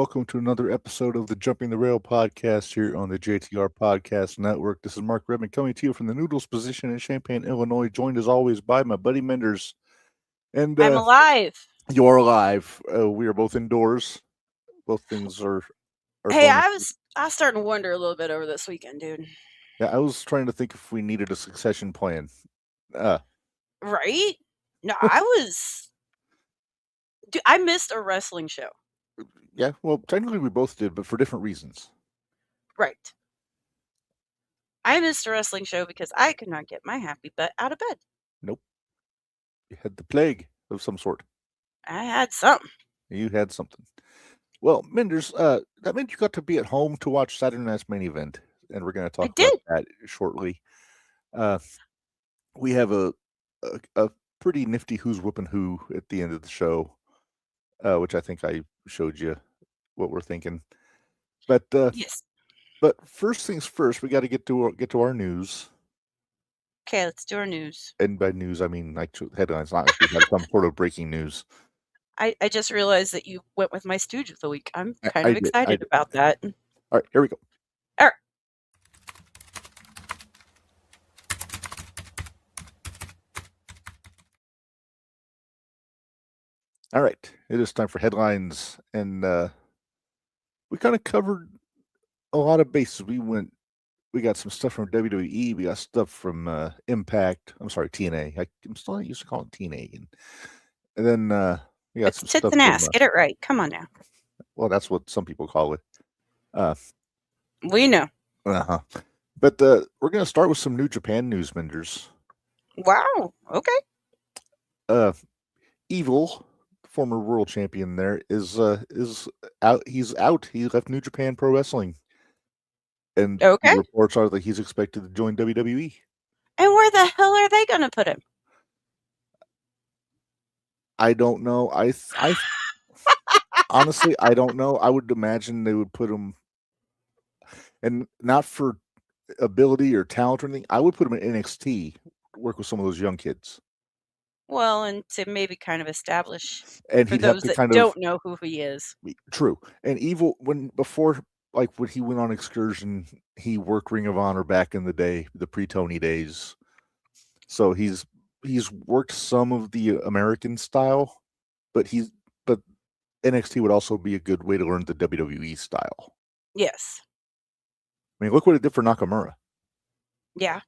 welcome to another episode of the Jumping the Rail podcast here on the JTR Podcast Network. This is Mark Reb coming to you from the Noodles position in Champaign, Illinois, joined as always by my buddy Minderz. And I'm alive. You are alive. We are both indoors. Both things are Hey, bonus. I was starting to wonder a little bit over this weekend, dude. Yeah, I was trying to think if we needed a succession plan. Right? No, Dude, I missed a wrestling show. Yeah, well, technically we both did, but for different reasons. Right. I missed a wrestling show because I could not get my happy butt out of bed. Nope. You had the plague of some sort. I had something. You had something. Well, Minderz, that meant you got to be at home to watch Saturday Night's Main Event, and we're going to talk about that shortly. We have a pretty nifty who's whooping who at the end of the show, which I think I showed you what we're thinking. But yes. But first things first, we got to get to our news. Okay, let's do our news. And by news, I mean like headlines, not like we have some sort of breaking news. I just realized that you went with my stooge of the week. I'm kind of excited about that. All right, here we go. All right. All right, it is time for headlines, and we kind of covered a lot of bases. We got some stuff from WWE. We got stuff from Impact. I'm sorry, TNA. I'm still not used to calling it TNA. And then we got some tits stuff and ass. Get it right. Come on now. Well, that's what some people call it. We know. But we're going to start with some New Japan news, Minderz. Wow. Okay. Evil, former world champion there, is out. He's out. He left New Japan Pro Wrestling. And the reports are that he's expected to join WWE. And where the hell are they going to put him? I don't know. I honestly, I don't know. I would imagine they would put him, and not for ability or talent or anything. I would put him in NXT, work with some of those young kids. Well, and to maybe kind of establish and for those that don't know who he is. True. And Evil, when he went on Excursion, he worked Ring of Honor back in the day, the pre-Tony days. So he's worked some of the American style, but NXT would also be a good way to learn the WWE style. Yes. I mean, look what it did for Nakamura. Yeah.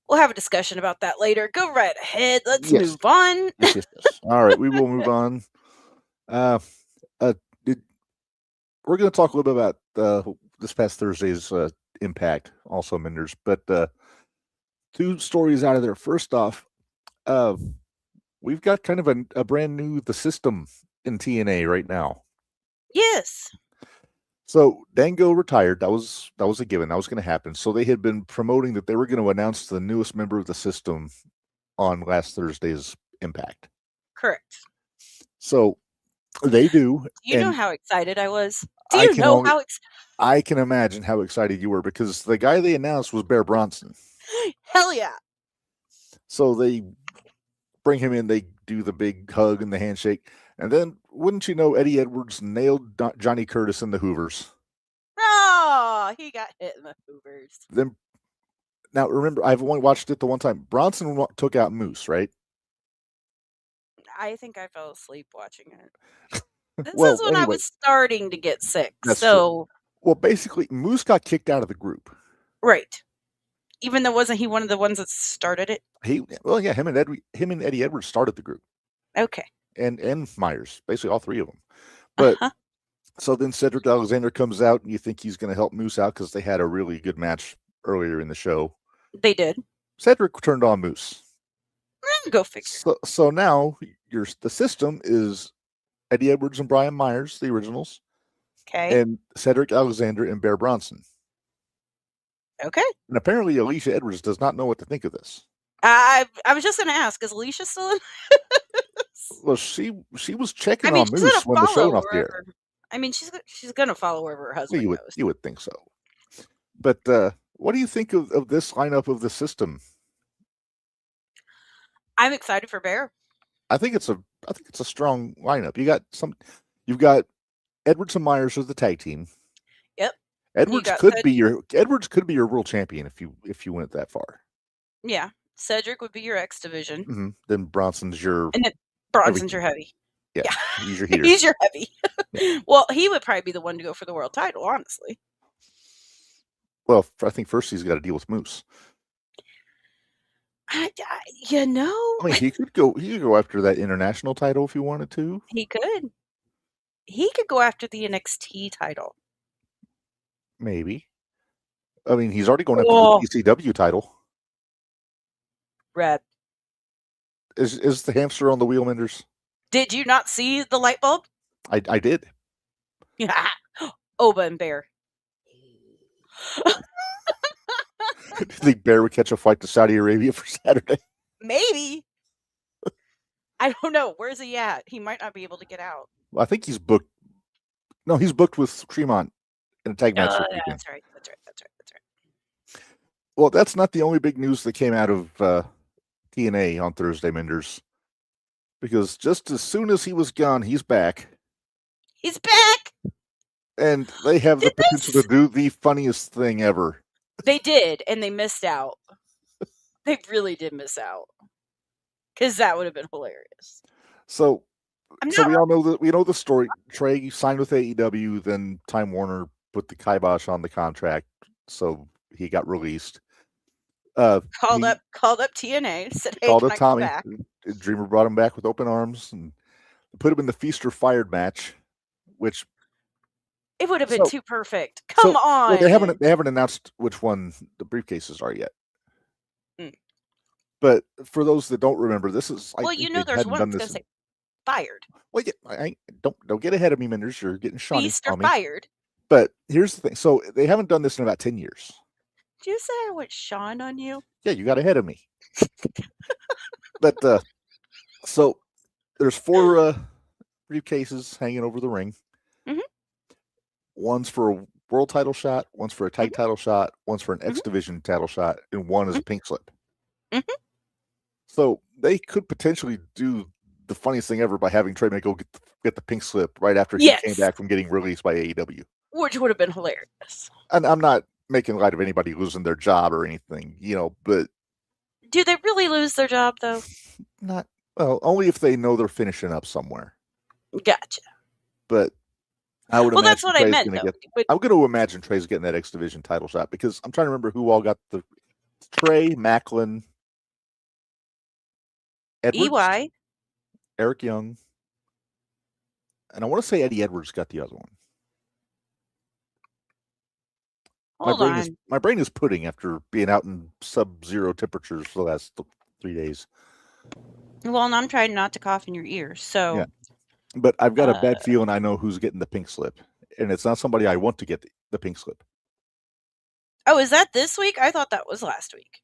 We'll have a discussion about that later. Go right ahead. Let's move on. Yes. All right, we will move on. We're going to talk a little bit about this past Thursday's Impact, also Minderz, but two stories out of there. First off, we've got kind of a brand new The System in TNA right now. Yes. So Dango retired. That was a given. That was going to happen. So they had been promoting that they were going to announce the newest member of the System on last Thursday's Impact. Correct. So they do. Do you know how excited I was? I can imagine how excited you were, because the guy they announced was Bear Bronson. Hell yeah. So they bring him in, they do the big hug and the handshake, and then, wouldn't you know, Eddie Edwards nailed Johnny Curtis in the Hoovers. Oh, he got hit in the Hoovers. Now, remember, I've only watched it the one time. Bronson took out Moose, right? I think I fell asleep watching it. This is when I was starting to get sick. So, well, basically, Moose got kicked out of the group. Right. Even though wasn't he one of the ones that started it? Him and Eddie Edwards started the group. Okay. And Myers, basically all three of them. But so then Cedric Alexander comes out, and you think he's going to help Moose out because they had a really good match earlier in the show. They did. Cedric turned on Moose. Go figure. So now the System is Eddie Edwards and Brian Myers, the originals. Okay. And Cedric Alexander and Bear Bronson. Okay. And apparently Alicia Edwards does not know what to think of this. I was just going to ask, is Alicia still in? Well, she was checking on Moose when the show went off the air. I mean, she's going to follow wherever her husband goes. You would think so. But what do you think of this lineup of the System? I'm excited for Bear. I think it's a it's a strong lineup. You've got Edwards and Myers as the tag team. Yep. Edwards could be your world champion if you went that far. Yeah. Cedric would be your X division. Mm-hmm. Then Bronson's your your heavy. Yeah. He's your heater. He's your heavy. Yeah. Well, he would probably be the one to go for the world title, honestly. Well, I think first he's got to deal with Moose. I mean, he could go after that international title if he wanted to. He could. He could go after the NXT title. Maybe. I mean, he's already going after the ECW title. Reb. Is the hamster on the wheel, Minderz? Did you not see the light bulb? I did. Yeah. Oba and Bear. Do you think Bear would catch a flight to Saudi Arabia for Saturday? Maybe. I don't know. Where's he at? He might not be able to get out. Well, I think he's booked. No, he's booked with Tremont in a tag match. Yeah, that's right. Well, that's not the only big news that came out of TNA on Thursday, Minderz. Because just as soon as he was gone, he's back. He's back! And they have the potential to do the funniest thing ever. They did, and they missed out. They really did miss out. Because that would have been hilarious. So we all know we know the story. Trey signed with AEW, then Time Warner put the kibosh on the contract, so he got released. Called up TNA, said, "Hey, called can up Tommy. Back? Dreamer brought him back with open arms and put him in the Feast or Fired match, which it would have been too perfect. Come on. Well, they haven't announced which one the briefcases are yet. But for those that don't remember, this is there's one that's going to say fired. Well, don't get ahead of me, Minderz. You're getting Shawnee. Feast or Fired. But here's the thing. So they haven't done this in about 10 years. Did you say I went Sean on you? Yeah, you got ahead of me. But so there's 4 briefcases hanging over the ring. Mm-hmm. One's for a world title shot, one's for a tag title shot, one's for an X Division title shot, and one is a pink slip. Mm-hmm. So they could potentially do the funniest thing ever by having Trey go get the pink slip right after he came back from getting released by AEW. Which would have been hilarious. And I'm not making light of anybody losing their job or anything, but... Do they really lose their job, though? Only if they know they're finishing up somewhere. Gotcha. But I would imagine that's what I meant, though. I'm going to imagine Trey's getting that X Division title shot because I'm trying to remember who all got the... Trey, Macklin, Edwards, EY, Eric Young, and I want to say Eddie Edwards got the other one. My brain is pudding after being out in sub-zero temperatures for the last 3 days. Well, and I'm trying not to cough in your ear, so... Yeah. But I've got a bad feeling I know who's getting the pink slip, and it's not somebody I want to get the pink slip. Oh, is that this week? I thought that was last week.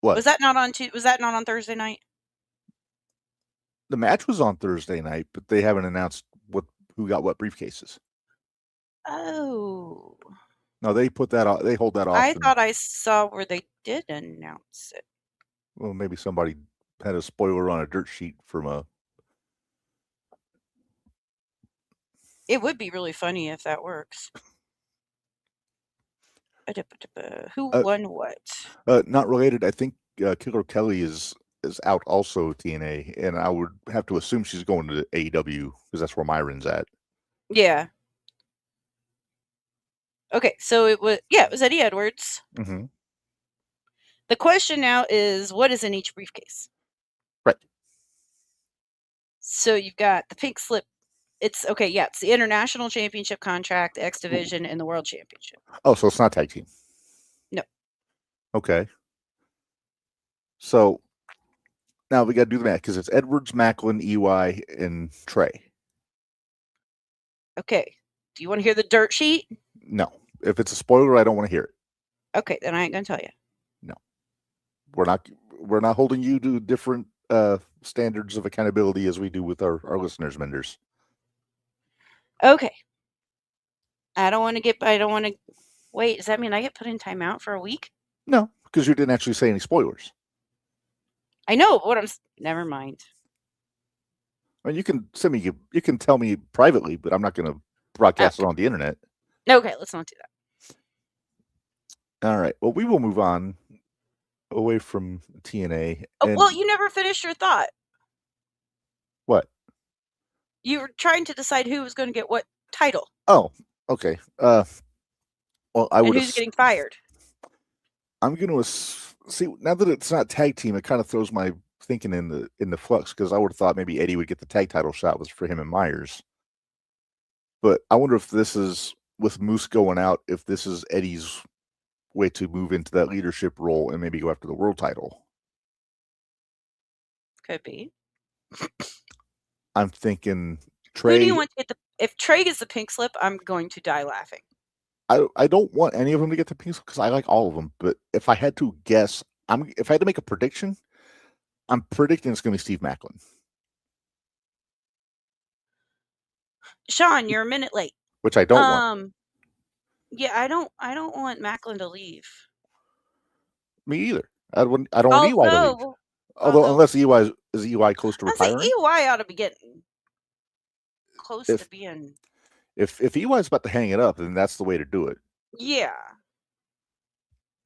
What? Was that not on Thursday night? The match was on Thursday night, but they haven't announced who got what briefcases. Oh. No, they put that off. They hold that off. I thought I saw where they did announce it. Well, maybe somebody had a spoiler on a dirt sheet from a... It would be really funny if that works. Who won what? Not related. I think Killer Kelly is out also TNA, and I would have to assume she's going to AEW because that's where Myron's at. Yeah. Okay, so it was Eddie Edwards. Mm-hmm. The question now is, what is in each briefcase? Right. So you've got the pink slip. It's the International Championship contract, the X Division, and the World Championship. Oh, so it's not tag team? No. Okay. So now we got to do the math because it's Edwards, Macklin, EY, and Trey. Okay. Do you want to hear the dirt sheet? No. If it's a spoiler, I don't want to hear it. Okay, then I ain't gonna tell you. No. We're not holding you to different standards of accountability as we do with our listeners, Minderz. Okay. I don't want to wait, does that mean I get put in timeout for a week? No, because you didn't actually say any spoilers. I know what I'm. Never mind. I mean, you can send me, you can tell me privately, but I'm not going to broadcast it Okay. on the internet. Okay, let's not do that. All right. Well, we will move on away from TNA. Oh, And well, you never finished your thought. what? You were trying to decide who was going to get what title. Oh, okay. Well, I and would. who's getting fired. I'm going to see now that it's not tag team. It kind of throws my thinking in the flux because I would have thought maybe Eddie would get the tag title shot was for him and Myers. But I wonder if this is with Moose going out. If this is Eddie's way to move into that leadership role and maybe go after the world title. Could be. I'm thinking Trey. Who do you want to get the? If Trey gets the pink slip, I'm going to die laughing. I don't want any of them to get the pink slip because I like all of them. But if I had to guess, if I had to make a prediction, I'm predicting it's going to be Steve Macklin. Sean, you're a minute late. Which I don't want. Yeah, I don't want Macklin to leave. Me either. I don't want EY to leave. Although unless EY is EY close to retiring. I say EY ought to be getting close to being. If EY is about to hang it up, then that's the way to do it. Yeah.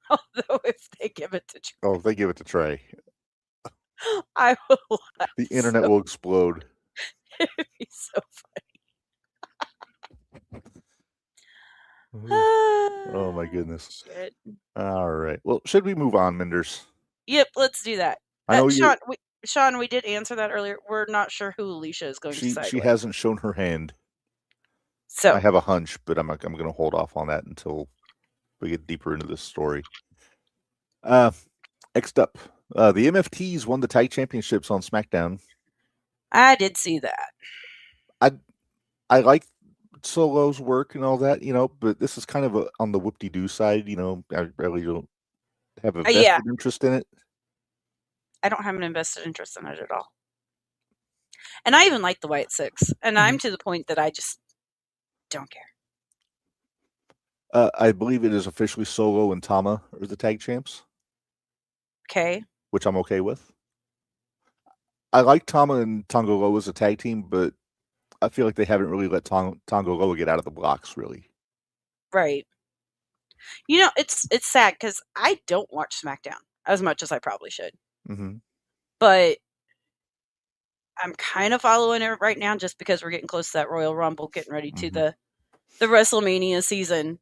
Although if they give it to Trey. Oh, if they give it to Trey. I will laugh. The internet will explode. It'd be so funny. Oh my goodness. Shit. All right. Well, should we move on, Minderz? Yep, let's do that. I know Sean, we did answer that earlier. We're not sure who Alicia is going to side She with. hasn't shown her hand. So I have a hunch, but I'm going to hold off on that until we get deeper into this story. Next up, the MFTs won the tag championships on SmackDown. I did see that. I like Solo's work and all that, but this is kind of on the whoop-de-doo side, I really don't have a vested interest in it. I don't have an invested interest in it at all. And I even like the White Six. And I'm to the point that I just don't care. I believe it is officially Solo and Tama are the tag champs. Okay. Which I'm okay with. I like Tama and Tonga Loa as a tag team, but I feel like they haven't really let Tonga Loa get out of the blocks, really. Right. It's sad because I don't watch SmackDown as much as I probably should. Mm-hmm. But I'm kind of following it right now just because we're getting close to that Royal Rumble, getting ready to the WrestleMania season.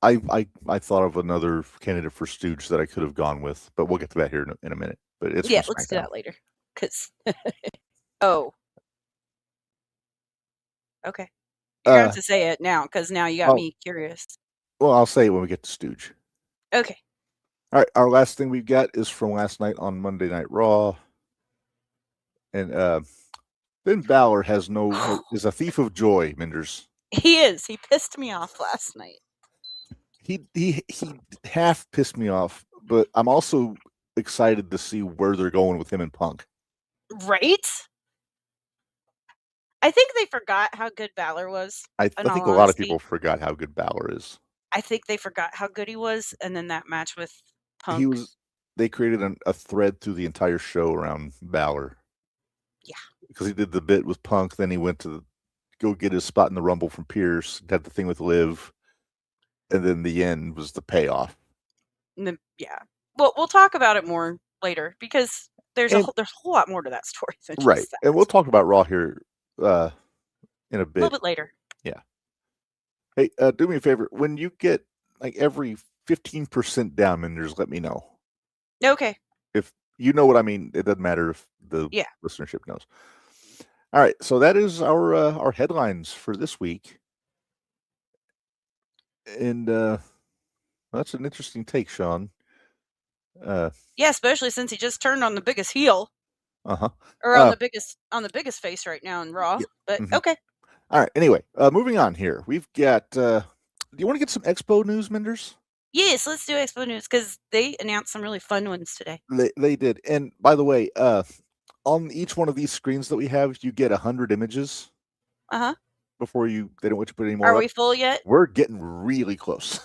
I thought of another candidate for Stooge that I could have gone with, but we'll get to that here in a minute. But it's let's do that later. Cause okay, you're going to have to say it now because now you got me curious. Well, I'll say it when we get to Stooge. Okay. All right, our last thing we've got is from last night on Monday Night Raw, and Finn Balor is a thief of joy, Minderz. He is. He pissed me off last night. He half pissed me off, but I'm also excited to see where they're going with him and Punk. Right? I think they forgot how good Balor was. I think a lot of people forgot how good Balor is. I think they forgot how good he was, and then that match with Punk. They created a thread through the entire show around Balor. Yeah. Because he did the bit with Punk, then he went to go get his spot in the Rumble from Pierce, had the thing with Liv, and then the end was the payoff. Yeah. Well, we'll talk about it more later because there's a whole lot more to that story than just that. And we'll talk about Raw here in a bit. A little bit later. Yeah. Hey, do me a favor. When you get like every 15% down, Minderz, let me know. Okay. If you know what I mean, it doesn't matter if the listenership knows. All right, so that is our headlines for this week. And that's an interesting take, Sean. Especially since he just turned on the biggest heel. Or on the biggest face right now in Raw. Yeah. But okay. All right. Anyway, moving on here. We've got. Do you want to get some Expo news, Minderz? Yes, let's do Expo news because they announced some really fun ones today. They did. And by the way, on each one of these screens that we have, you get 100 images. Before they don't want you to put any more. Are we full yet? We're getting really close.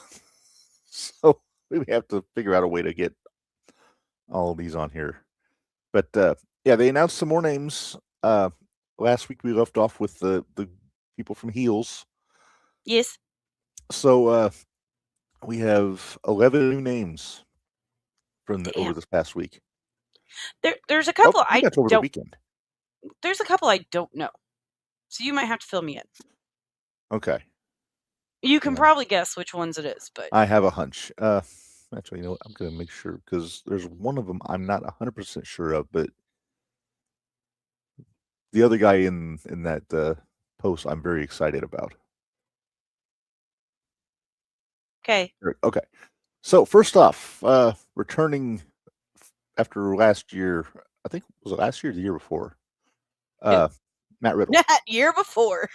So we have to figure out a way to get all of these on here. But yeah, they announced some more names. Last week we left off with the people from Heels. Yes. So we have 11 new names from over this past week. There's a couple I that's over the don't. weekend. There's a couple I don't know, so you might have to fill me in. Okay. You can probably guess which ones it is, but I have a hunch. Actually, you know what? I'm going to make sure because there's one of them I'm not 100% sure of, but the other guy in that post I'm very excited about. Okay. Okay. So first off, returning after last year, I think was it last year or the year before? Matt Riddle. Year before.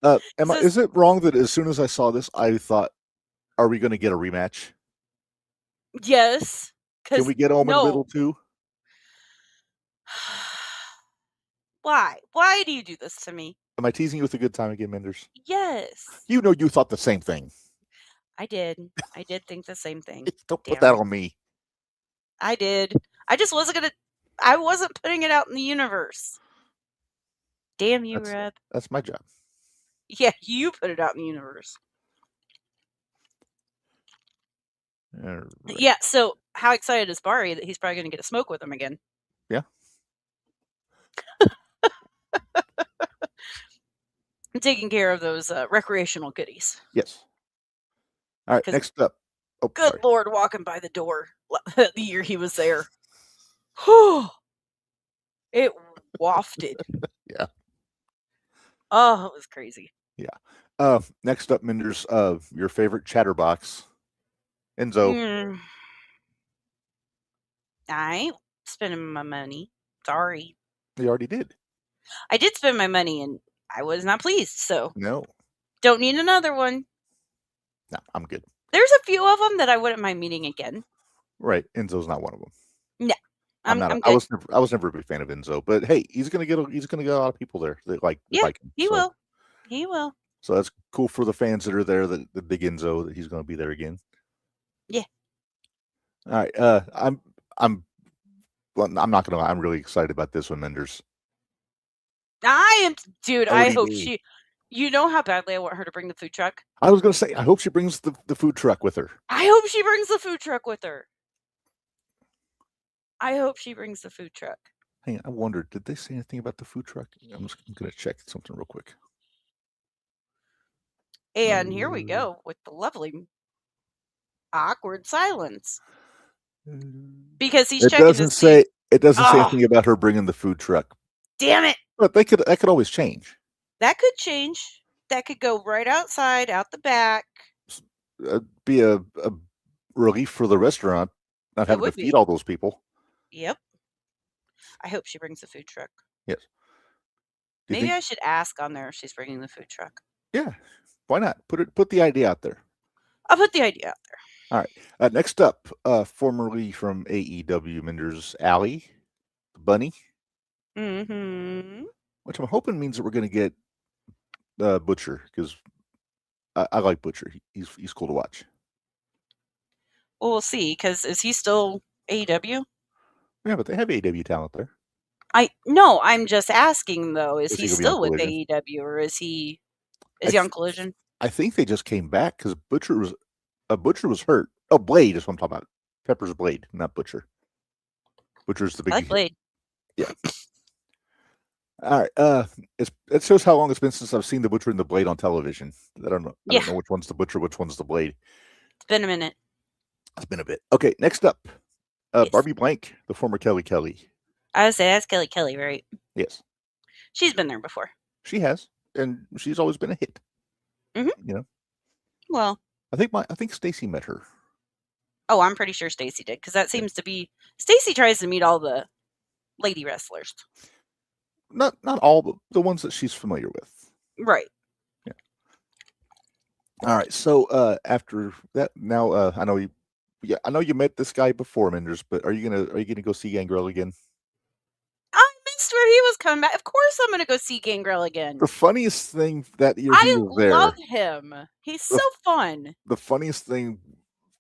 Is it wrong that as soon as I saw this, I thought, are we going to get a rematch? Yes. Can we get Omen Riddle too? Why? Why do you do this to me? Am I teasing you with a good time again, Minderz? Yes. You know you thought the same thing. I did. I did think the same thing. Don't put that on me. I did. I just wasn't going to. I wasn't putting it out in the universe. Damn you, Reb. That's my job. Yeah, you put it out in the universe. Right. Yeah, so how excited is Barry that he's probably going to get a smoke with him again? Yeah. I'm taking care of those recreational goodies. Yes. All right, next up. Oh, good sorry. Lord, walking by the door the year he was there. It wafted. Yeah. Oh, it was crazy. Yeah. Next up, Minderz, your favorite chatterbox, Enzo. I ain't spending my money. Sorry. You already did. I did spend my money, and I was not pleased, so. No. Don't need another one. No, I'm good. There's a few of them that I wouldn't mind meeting again. Right. Enzo's not one of them. No. I'm not. good. I was never a big fan of Enzo, but hey, he's gonna get a lot of people there that like him. He will. He will. So that's cool for the fans that are there that dig Enzo that he's gonna be there again. Yeah. All right. I'm not gonna lie, I'm really excited about this one, Minderz. I am, dude. I hope she. You know how badly I want her to bring the food truck. I was gonna say, I hope she brings the food truck with her. I hope she brings the food truck with her. I hope she brings the food truck. Hey, I wondered, did they say anything about the food truck? I'm gonna check something real quick. And here we go with the lovely awkward silence. Because he's checking to see. It doesn't say anything about her bringing the food truck. Damn it! But that could always change. That could change. That could go right outside, out the back. Be a relief for the restaurant, not having to feed all those people. Yep. I hope she brings the food truck. Yes. Maybe I should ask on there if she's bringing the food truck. Yeah. Why not? Put the idea out there. I'll put the idea out there. All right. Next up, formerly from AEW, Minderz, Allie, the bunny. Mm-hmm. Which I'm hoping means that we're going to get Butcher, because I like Butcher. He's cool to watch. Well, we'll see, because is he still AEW? Yeah, but they have AEW talent there. No, I'm just asking, though. Is he still with AEW, or is he on Collision? I think they just came back, because Butcher was hurt. Oh, Blade is what I'm talking about. Pepper's Blade, not Butcher. Butcher's the big... I like Blade. Yeah. All right. It shows how long it's been since I've seen the Butcher and the Blade on television. I don't know which one's the Butcher, which one's the Blade. It's been a minute. It's been a bit. Okay, next up, yes. Barbie Blank, the former Kelly Kelly. I would say that's Kelly Kelly, right? Yes. She's been there before. She has, and she's always been a hit. Mm-hmm. You know. Well, I think Stacy met her. Oh, I'm pretty sure Stacy did, because that seems to be Stacy tries to meet all the lady wrestlers. Not all, but the ones that she's familiar with. Right. Yeah. All right. So after that, now I know you met this guy before, Minderz, but are you gonna go see Gangrel again? I missed where he was coming back. Of course, I'm gonna go see Gangrel again. The funniest thing that year he was there. I love him. He's so fun. The funniest thing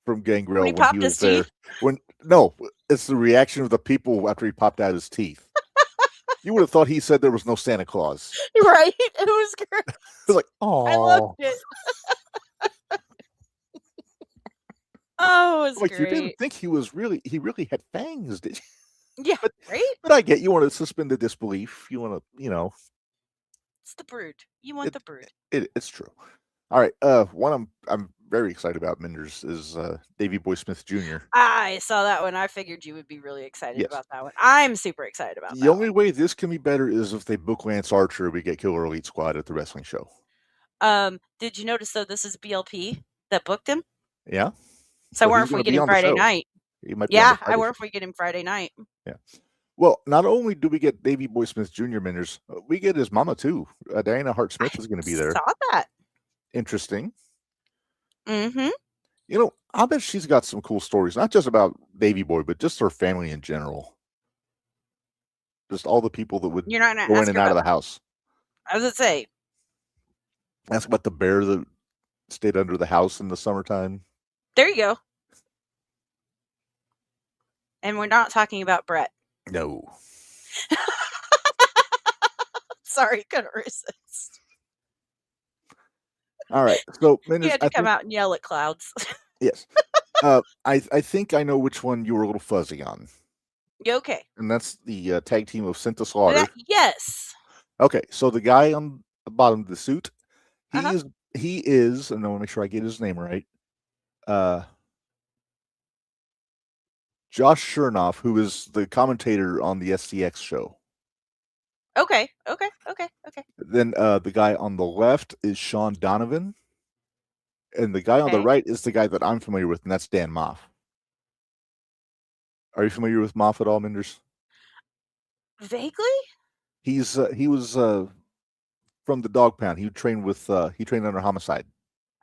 from Gangrel when he was there, No, it's the reaction of the people after he popped out his teeth. You would have thought he said there was no Santa Claus. Right? It was great. It was like, I loved oh, it. Oh, it was like you didn't great. think he really had fangs, did you? Yeah, But, right? but I get you want to suspend the disbelief. You want to, It's the brood. You want it, the brood. it's true. All right. One I'm very excited about Minderz is Davy Boy Smith Jr. I saw that one. I figured you would be really excited Yes. about that one. I'm super excited about The that only one. way this can be better is if they book Lance Archer, we get Killer Elite Squad at the wrestling show. Did you notice though this is BLP that booked him? Yeah. So I But wonder he's if we gonna get be him on the Friday show. night. He might be on the Yeah, I Friday wonder show. if we get him Friday night. Yeah. Well, not only do we get Davy Boy Smith Jr. Minderz, we get his mama too. Diana Hart Smith is going to be there. Saw that. Interesting. Mm-hmm. I bet she's got some cool stories, not just about Davy Boy, but just her family in general. Just all the people that would You're not gonna go in ask and her out of about the house. I was gonna say. Ask about the bear that stayed under the house in the summertime. There you go. And we're not talking about Brett. No. Sorry, couldn't resist. All right. So, You Minderz, had to come out and yell at clouds. yes. I think I know which one you were a little fuzzy on. Okay. And that's the tag team of Sent to Slaughter. Yes. Okay, so the guy on the bottom of the suit, he Uh-huh. is, and I want to make sure I get his name right. Josh Chernoff, who is the commentator on the SCX show. Okay. Then the guy on the left is Sean Donovan, and the guy on the Okay. right is the guy that I'm familiar with, and that's Dan Moff. Are you familiar with Moff at all, Minderz? Vaguely? He was from the Dog Pound. He trained under Homicide.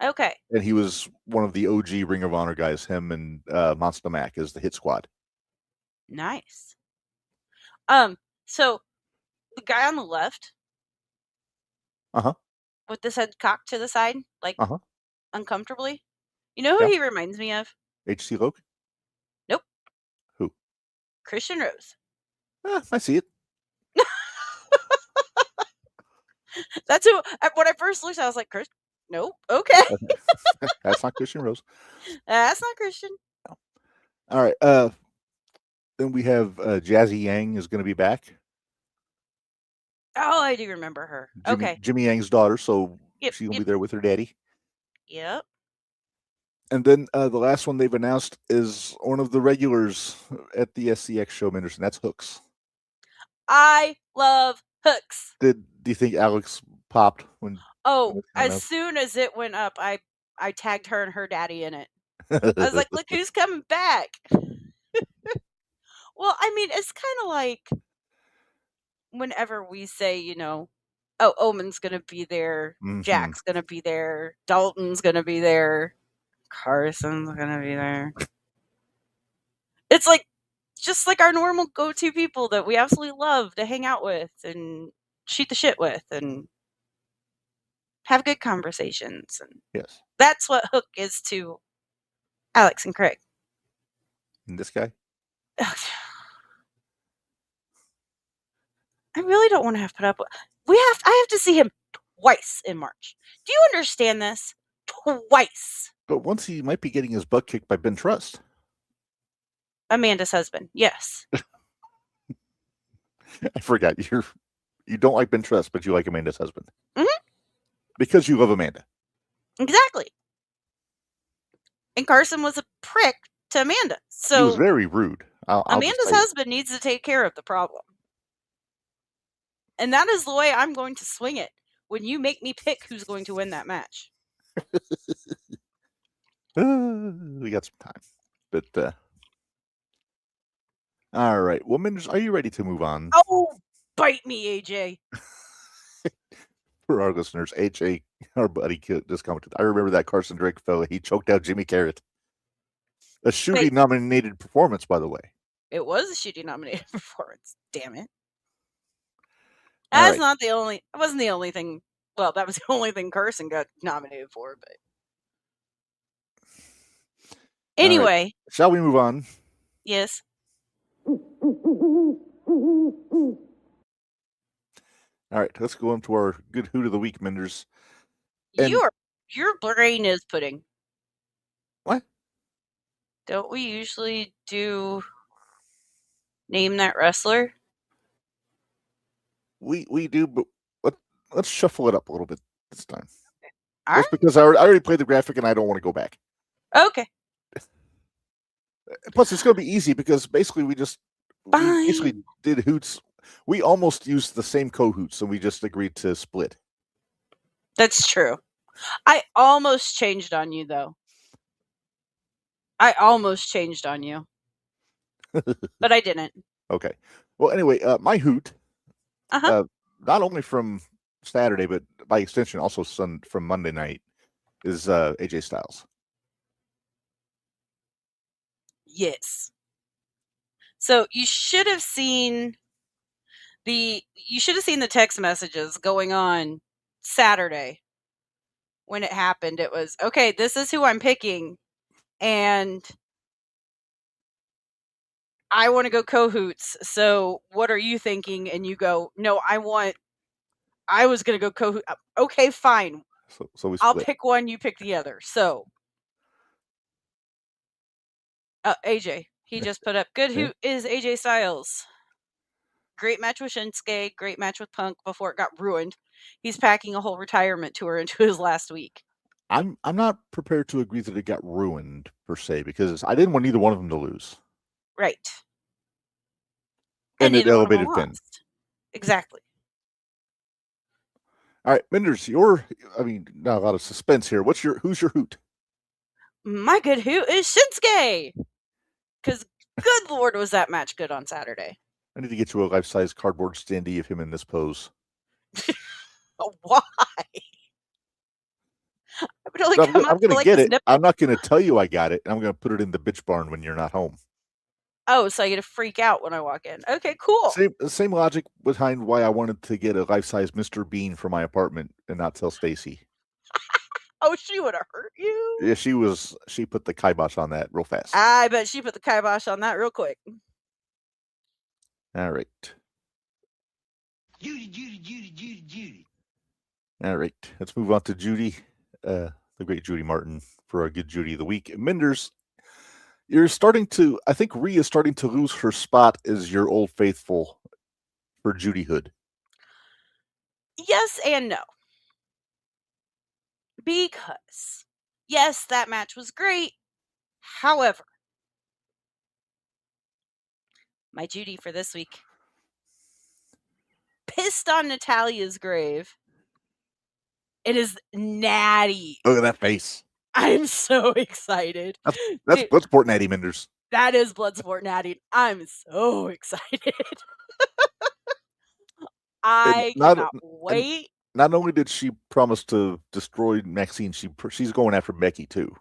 Okay. And he was one of the OG Ring of Honor guys, him and Monster Mac as the Hit Squad. Nice. So the guy on the left, with his head cocked to the side, like uncomfortably. You know who he reminds me of? H.C. Loke? Nope. Who? Christian Rose. I see it. That's who. When I first looked, I was like, "Chris, nope, okay." That's not Christian Rose. That's not Christian. No. All right. Then we have Jazzy Yang is going to be back. Oh, I do remember her. Okay. Jimmy Yang's daughter, so she's going to be there with her daddy. Yep. And then the last one they've announced is one of the regulars at the SCX show, Minderz, and that's Hooks. I love Hooks. Do you think Alex popped when? Oh, as soon as it went up, I tagged her and her daddy in it. I was like, "Look who's coming back!" Well, I mean, it's kind of like whenever we say, oh, Omen's gonna be there, Jack's gonna be there, Dalton's gonna be there, Carson's gonna be there. It's like just like our normal go-to people that we absolutely love to hang out with and shoot the shit with and have good conversations. And yes, that's what Hook is to Alex and Craig. And this guy? I really don't want to have put up with. I have to see him twice in March. Do you understand this? Twice. But once he might be getting his butt kicked by Ben Trust. Amanda's husband, yes. I forgot you don't like Ben Trust, but you like Amanda's husband. Mm-hmm. Because you love Amanda. Exactly. And Carson was a prick to Amanda. So he was very rude. Amanda's husband needs to take care of the problem. And that is the way I'm going to swing it when you make me pick who's going to win that match. We got some time. But all right. Well, Minderz, are you ready to move on? Oh, bite me, AJ. For our listeners, AJ, our buddy, just commented. I remember that Carson Drake fella. He choked out Jimmy Carrot. A shooting nominated performance, by the way. It was a shooting nominated performance. Damn it. That's not the only. It wasn't the only thing. Well, that was the only thing Carson got nominated for. But anyway, shall we move on? Yes. All right, let's go into our good hoot of the week, Minderz. And Your brain is pudding. what? Don't we usually do name that wrestler? We do, but let's shuffle it up a little bit this time. All Just because I already played the graphic and I don't want to go back. Okay. Plus, it's going to be easy because basically we basically did hoots. We almost used the same co-hoots and we just agreed to split. That's true. I almost changed on you, though. I almost changed on you. But I didn't. Okay. Well, anyway, my hoot, not only from Saturday, but by extension also from Monday night, is AJ Styles. Yes. So you should have seen the text messages going on Saturday when it happened. It was, okay, this is who I'm picking, and I want to go Cahoots. So what are you thinking? And you go, no, I was going to go Cahoots. Okay, fine. So we split. I'll pick one, you pick the other. So AJ, he just put up, good hoot is AJ Styles. Great match with Shinsuke, great match with Punk before it got ruined. He's packing a whole retirement tour into his last week. I'm not prepared to agree that it got ruined per se because I didn't want either one of them to lose. Right. And it elevated Finn. Exactly. All right, Minderz, not a lot of suspense here. Who's your hoot? My good hoot is Shinsuke. Because good Lord, was that match good on Saturday. I need to get you a life-size cardboard standee of him in this pose. Why? I'm going to get it. I'm not going to tell you I got it. I'm going to put it in the bitch barn when you're not home. Oh, so I get to freak out when I walk in. Okay, cool. Same logic behind why I wanted to get a life-size Mr. Bean for my apartment and not tell Stacy. Oh, she would have hurt you? Yeah, she put the kibosh on that real fast. I bet she put the kibosh on that real quick. All right. Judy. All right, let's move on to Judy, the great Judy Martin, for our good Judy of the week. Minderz, I think Rhea is starting to lose her spot as your old faithful for Judy Hood. Yes and no. Because, yes, that match was great. However, my Judy for this week, pissed on Natalia's grave. It is Natty. Look at that face. I'm so excited. That's Bloodsport Natty, Minderz. That is Bloodsport Natty. I'm so excited. I cannot wait. Not only did she promise to destroy Maxine, she's going after Becky too.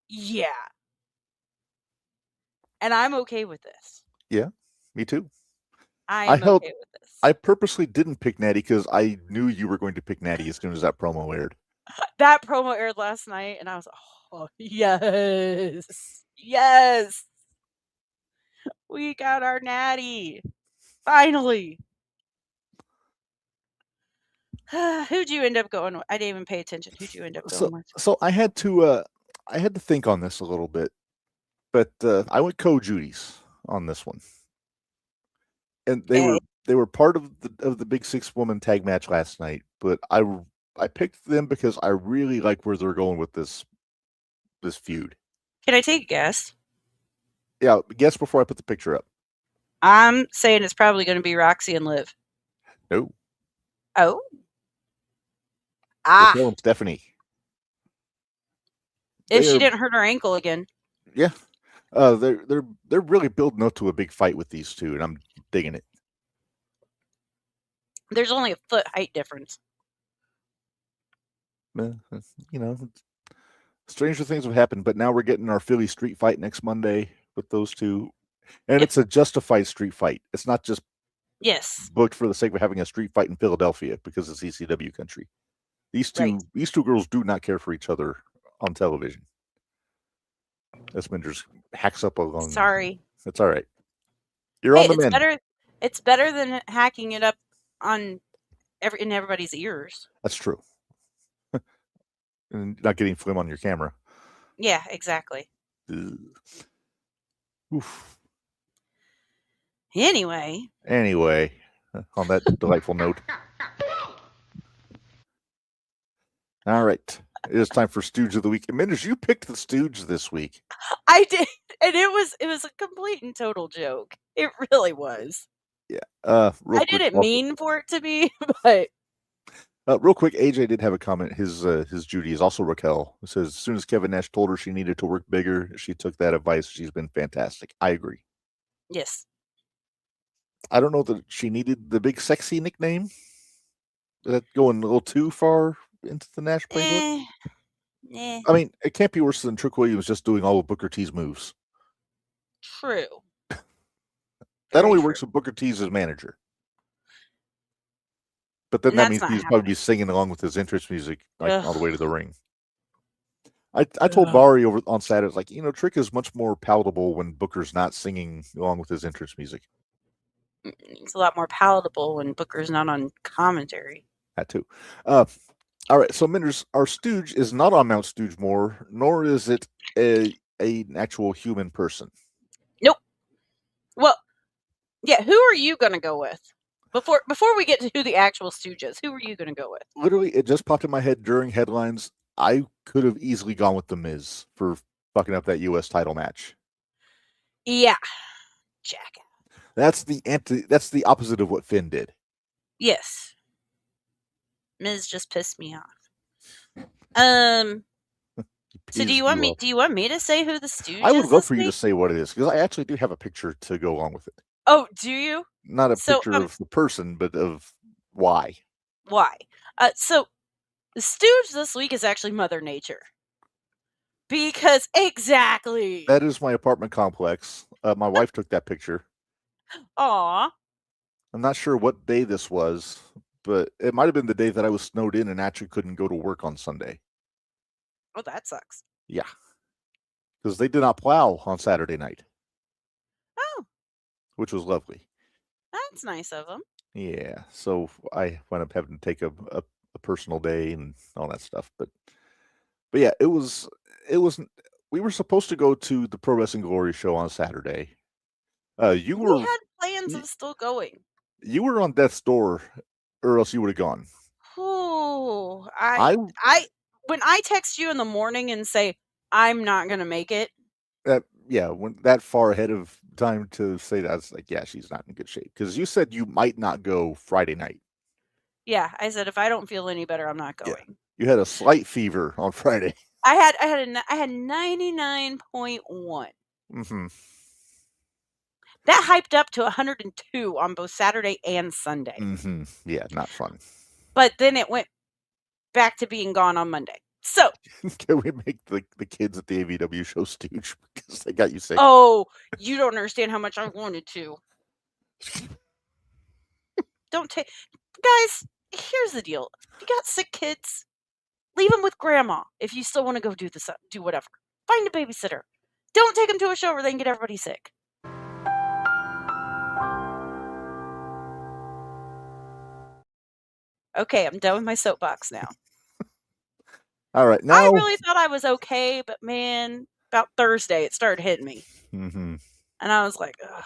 Yeah. And I'm okay with this. Yeah, me too. I'm okay with this. I purposely didn't pick Natty because I knew you were going to pick Natty as soon as that promo aired. That promo aired last night, and I was, oh, yes. Yes. We got our Natty. Finally. Who'd you end up going with? I didn't even pay attention. Who'd you end up going with? So I had to think on this a little bit, but I went Judy's on this one, and they were part of the big 6-woman tag match last night. But I picked them because I really like where they're going with this feud. Can I take a guess? Yeah, guess before I put the picture up. I'm saying it's probably going to be Roxy and Liv. No. Oh. Stephanie. If she didn't hurt her ankle again. Yeah. They're really building up to a big fight with these two, and I'm digging it. There's only a foot height difference. Stranger things have happened, but now we're getting our Philly street fight next Monday with those two. And it's a justified street fight. It's not just booked for the sake of having a street fight in Philadelphia because it's ECW country. These two girls do not care for each other on television. As Minderz hacks up along. Sorry. It's all right. You're on the mend. It's better than hacking it up on in everybody's ears. That's true. And not getting film on your camera. Yeah, exactly. Oof. Anyway, on that delightful note. All right. It is time for Stooge of the Week. Minderz, you picked the Stooge this week. I did, and it was a complete and total joke. It really was. Yeah. I didn't mean for it to be, but real quick, AJ did have a comment. His Judy is also Raquel. It says, as soon as Kevin Nash told her she needed to work bigger, she took that advice. She's been fantastic. I agree. Yes. I don't know that she needed the big sexy nickname. That going a little too far into the Nash playbook. I mean, it can't be worse than Trick Williams just doing all of Booker T's moves. True. That only works with Booker T as manager. But then that means he's probably singing along with his entrance music all the way to the ring. I told Bari over on Saturday, like, Trick is much more palatable when Booker's not singing along with his entrance music. It's a lot more palatable when Booker's not on commentary. That too. All right, so Minderz, our Stooge is not on Mount Stoogemore, nor is it an actual human person. Nope. Well, yeah, who are you going to go with? Before we get to who the actual Stooge is, who are you going to go with? Literally, it just popped in my head during headlines. I could have easily gone with The Miz for fucking up that U.S. title match. Yeah. Jackass. That's the opposite of what Finn did. Yes. Miz just pissed me off. So do you want me to say who the Stooge is? I would love for you to say what it is, because I actually do have a picture to go along with it. Oh, do you? Not a picture of the person, but of why. Why? So the Stooge this week is actually Mother Nature. Because exactly. That is my apartment complex. My wife took that picture. Aw. I'm not sure what day this was, but it might have been the day that I was snowed in and actually couldn't go to work on Sunday. Oh, that sucks. Yeah. Because they did not plow on Saturday night. Oh. Which was lovely. That's nice of them. Yeah. So I wound up having to take a personal day and all that stuff. But yeah, it was we were supposed to go to the Pro Wrestling Glory show on Saturday. We had plans of still going. You were on death's door, or else you would have gone. Oh, when I text you in the morning and say I'm not gonna make it. When that far ahead of time to say that, it's like, yeah, she's not in good shape, because you said you might not go Friday night. Yeah, I said if I don't feel any better, I'm not going. Yeah. You had a slight fever on Friday. I had 99.1. Mm-hmm. That hyped up to 102 on both Saturday and Sunday. Mm-hmm. Yeah, not fun. But then it went back to being gone on Monday. So can we make the kids at the AVW show Stooge because they got you sick? Oh, you don't understand how much I wanted to. Guys, here's the deal. You got sick kids, leave them with grandma if you still want to go do whatever. Find a babysitter. Don't take them to a show where they can get everybody sick. Okay, I'm done with my soapbox now. All right, now I really thought I was okay, but man, about Thursday it started hitting me. Mm-hmm. And I was like, ugh.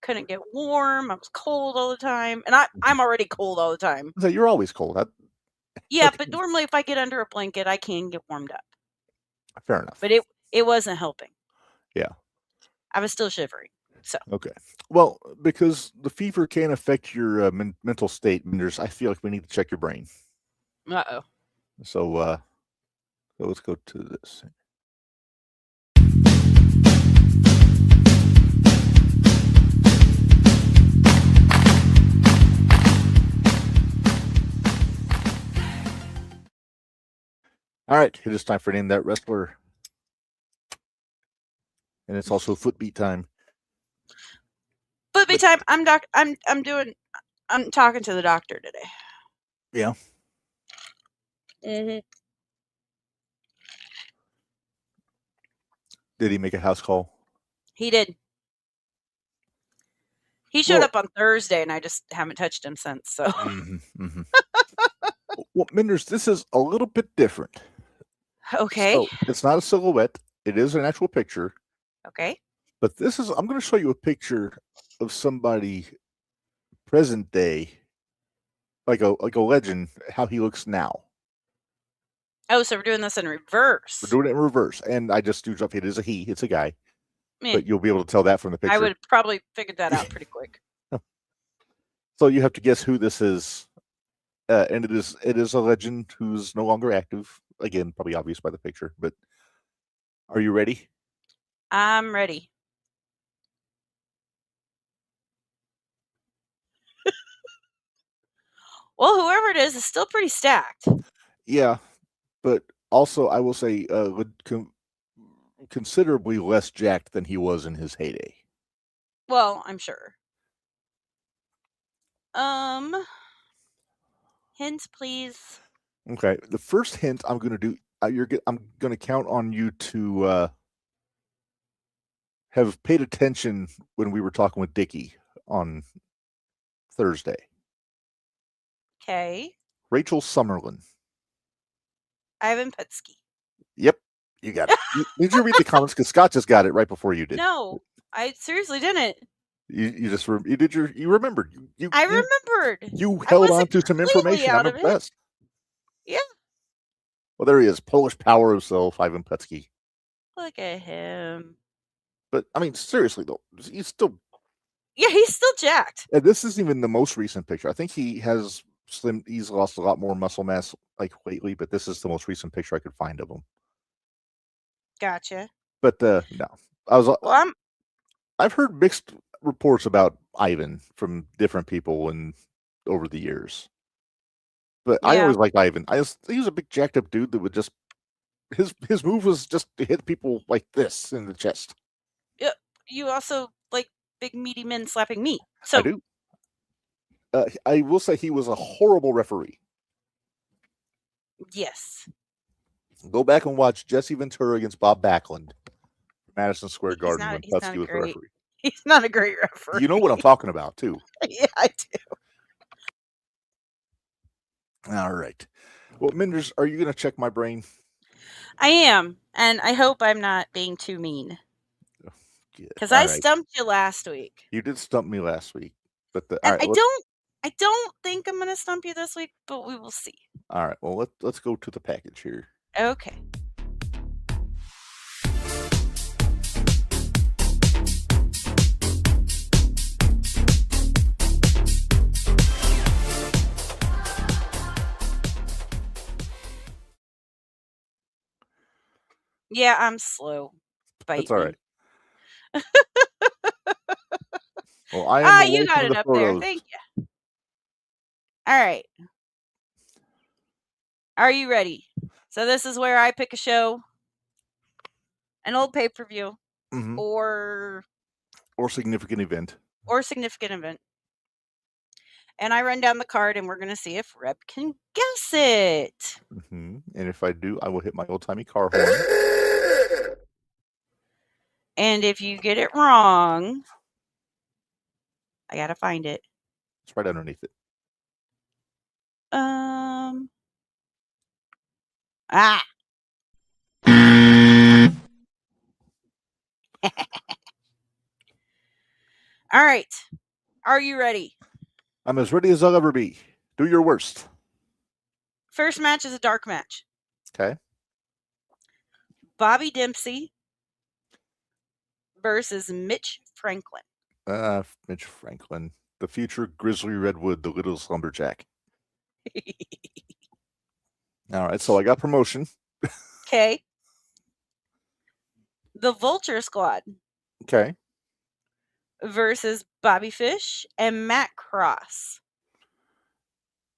Couldn't get warm. I was cold all the time. And I'm already cold all the time. So you're always cold. Yeah, okay. But normally if I get under a blanket, I can get warmed up. Fair enough. But it wasn't helping. Yeah. I was still shivering. So okay. Well, because the fever can affect your mental state, Minderz, I feel like we need to check your brain. Uh-oh. So let's go to this. All right, it is time for Name That Wrestler. And it's also footbeat time. Footbeat time. I'm talking to the doctor today. Yeah. Mm-hmm. Did he make a house call? He did. He showed up on Thursday, and I just haven't touched him since. So, Well, Minderz, this is a little bit different. Okay. So it's not a silhouette; it is an actual picture. Okay. But I'm going to show you a picture of somebody present day, like a legend, how he looks now. Oh, so we're doing this in reverse. We're doing it in reverse, and I just do stuff. It is a he; it's a guy. Man, but you'll be able to tell that from the picture. I would have probably figured that out pretty quick. So you have to guess who this is, and it is a legend who's no longer active. Again, probably obvious by the picture, but are you ready? I'm ready. Well, whoever it is still pretty stacked. Yeah, but also I will say considerably less jacked than he was in his heyday. Well, I'm sure. Hints, please. Okay, the first hint I'm going to do. I'm going to count on you to have paid attention when we were talking with Dickie on Thursday. Okay. Rachel Summerlin. Ivan Petsky. Yep, you got it. Did you read the comments? Because Scott just got it right before you did. No, I seriously didn't. You remembered. I remembered. You held on to some information. I'm impressed. Yeah. Well, there he is. Polish power himself, Ivan Petsky. Look at him. But, I mean, seriously, though, he's still... Yeah, he's still jacked. And this isn't even the most recent picture. I think he has he's lost a lot more muscle mass, like, lately, but this is the most recent picture I could find of him. Gotcha. But, no. I've heard mixed reports about Ivan from different people over the years. But yeah. I always liked Ivan. He was a big jacked up dude that would just his move was just to hit people like this in the chest. Yeah, you also like big meaty men slapping meat. So I do. I will say he was a horrible referee. Yes. Go back and watch Jesse Ventura against Bob Backlund, Madison Square Garden, when Petsky was the referee. He's not a great referee. You know what I'm talking about, too. Yeah, I do. All right. Well, Minderz, are you going to check my brain? I am, and I hope I'm not being too mean. Because I stumped you last week. You did stump me last week, but I don't think I'm going to stump you this week, but we will see. All right. Well, let's go to the package here. Okay. Yeah, I'm slow. That's all right. Well, I am. You got it up there. Thank you. All right. Are you ready? So this is where I pick a show, an old pay-per-view, or significant event. And I run down the card, and we're going to see if Reb can guess it. And if I do, I will hit my old-timey car horn. And if you get it wrong, I got to find it. It's right underneath it. All right. Are you ready? I'm as ready as I'll ever be. Do your worst. First match is a dark match. Okay. Bobby Dempsey versus Mitch Franklin. Mitch Franklin. The future Grizzly Redwood, the little lumberjack. All right, so I got promotion. Okay. The Vulture Squad. Okay. Versus Bobby Fish and Matt Cross.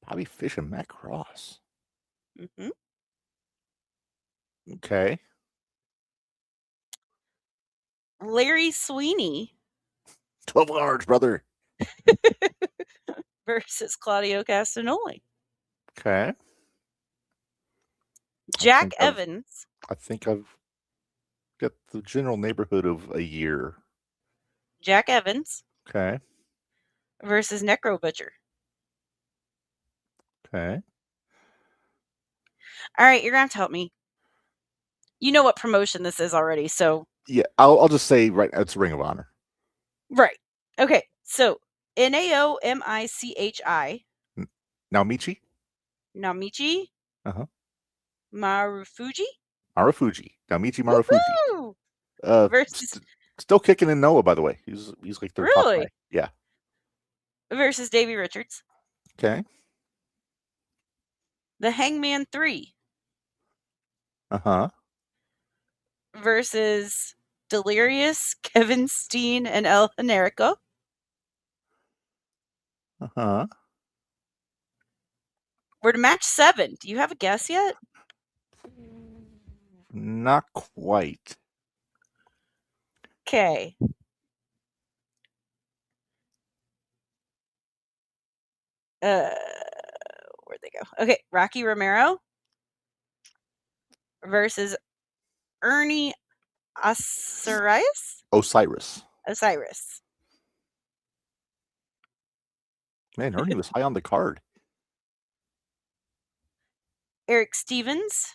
Bobby Fish and Matt Cross. Mm-hmm. Okay. Larry Sweeney. 12 large, brother. Versus Claudio Castagnoli. Okay. Jack Evans. I think I've got the general neighborhood of a year Jack Evans Okay. versus Necro Butcher. Okay. All right, you're going to have to help me. You know what promotion this is already, so... Yeah, I'll just say it's Ring of Honor. Right. Okay, so Naomichi. Naomichi? Naomichi? Uh-huh. Marufuji? Naomichi Marufuji. Woo-hoo! Versus... Still kicking in Noah, by the way. He's like their top guy. Yeah. Versus Davey Richards. Okay. The Hangman 3. Uh-huh. Versus Delirious, Kevin Steen, and El Generico. Uh-huh. We're to match 7. Do you have a guess yet? Not quite. Okay. Where'd they go? Okay, Rocky Romero versus Ernie Osiris. Man, Ernie was high on the card. Eric Stevens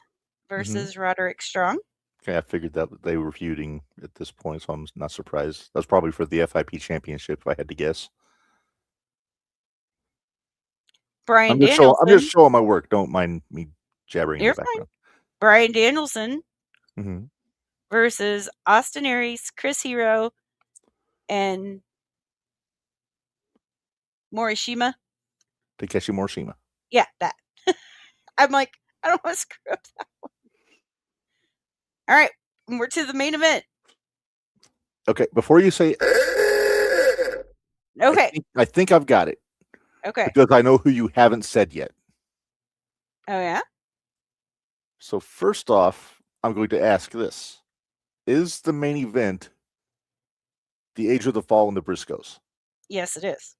versus Roderick Strong. Okay, I figured that they were feuding at this point, so I'm not surprised. That's probably for the FIP championship, if I had to guess. Brian Danielson. I'm just showing my work. Don't mind me jabbering in the background. Brian Danielson Mm-hmm. versus Austin Aries, Chris Hero, and Morishima. Takeshi Morishima. Yeah, that. I'm like, I don't want to screw up that one. All right, we're to the main event. Okay, before you say, okay, I think I've got it. Okay, because I know who you haven't said yet. Oh yeah. So first off, I'm going to ask this: is the main event the Age of the Fall and the Briscoes? Yes, it is.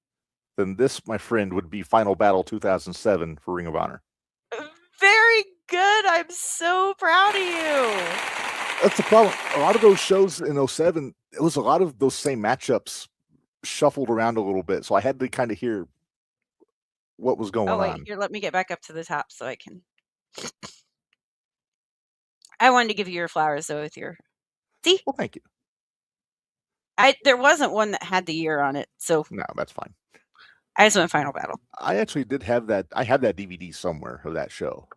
Then this, my friend, would be Final Battle 2007 for Ring of Honor. Very good. I'm so proud of you. That's the problem. A lot of those shows in 07, it was a lot of those same matchups shuffled around a little bit. So I had to kind of hear what was going on. Here, let me get back up to the top so I can. I wanted to give you your flowers, though, with your... See? Well, thank you. There wasn't one that had the year on it, so... No, that's fine. I just went Final Battle. I actually did have that. I have that DVD somewhere of that show.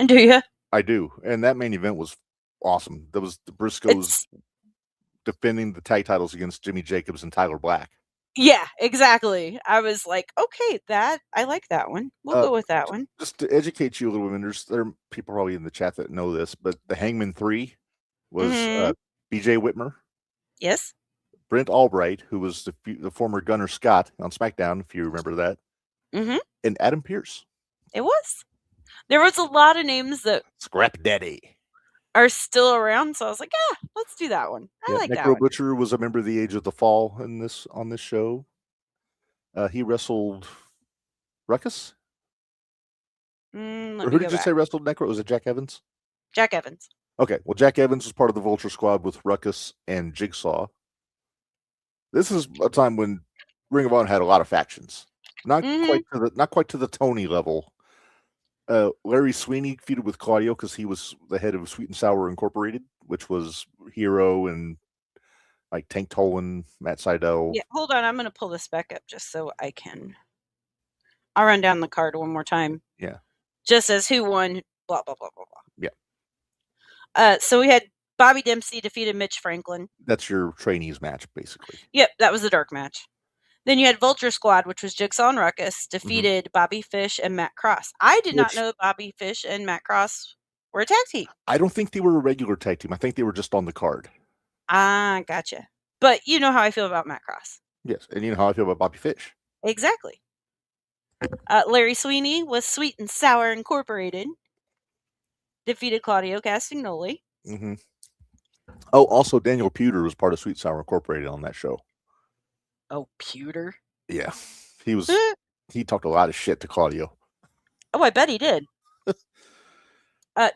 Do you? I do. And that main event was awesome. That was the Briscoes defending the tag titles against Jimmy Jacobs and Tyler Black. Yeah, exactly. I was like, okay, I like that one. We'll go with that one. Just to educate you a little bit, there are people probably in the chat that know this, but the Hangman 3 was BJ Whitmer. Yes. Brent Albright, who was the former Gunner Scott on SmackDown, if you remember that. And Adam Pearce. It was. There was a lot of names that Scrap Daddy are still around, so I was like, let's do that one. I like that one. Necro Butcher was a member of the Age of the Fall on this show. He wrestled Ruckus. Or who did you say wrestled Necro? Was it Jack Evans? Jack Evans. Okay, well, Jack Evans was part of the Vulture Squad with Ruckus and Jigsaw. This is a time when Ring of Honor had a lot of factions. Not quite to the Tony level. Larry Sweeney feuded with Claudio because he was the head of Sweet and Sour Incorporated, which was Hero and like Tank Tolan, Matt Sydal. Yeah, hold on. I'm going to pull this back up just so I can. I'll run down the card one more time. Yeah. Just as who won, blah, blah, blah, blah, blah. Yeah. So we had Bobby Dempsey defeated Mitch Franklin. That's your trainees match, basically. Yep, that was the dark match. Then you had Vulture Squad, which was Jigsaw and Ruckus, defeated Bobby Fish and Matt Cross. I did not know Bobby Fish and Matt Cross were a tag team. I don't think they were a regular tag team. I think they were just on the card. Ah, gotcha. But you know how I feel about Matt Cross. Yes, and you know how I feel about Bobby Fish. Exactly. Larry Sweeney was Sweet and Sour Incorporated. Defeated Claudio Castagnoli. Oh, also Daniel Pewter was part of Sweet and Sour Incorporated on that show. Oh, Pewter? Yeah. He talked a lot of shit to Claudio. Oh, I bet he did.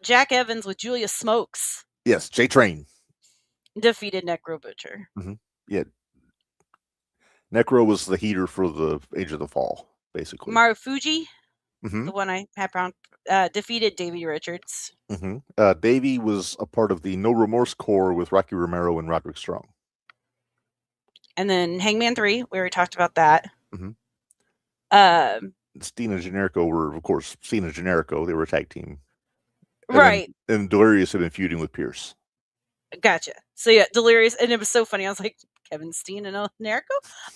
Jack Evans with Julia Smokes. Yes, J-Train. Defeated Necro Butcher. Yeah. Necro was the heater for the Age of the Fall, basically. Marufuji, the one I had found, defeated Davey Richards. Davey was a part of the No Remorse Corps with Rocky Romero and Roderick Strong. And then Hangman 3, we already talked about that. Steen and Generico were, of course, Steen and Generico. They were a tag team. Right. And Delirious had been feuding with Pierce. Gotcha. So yeah, Delirious, and it was so funny. I was like, Kevin Steen and Generico?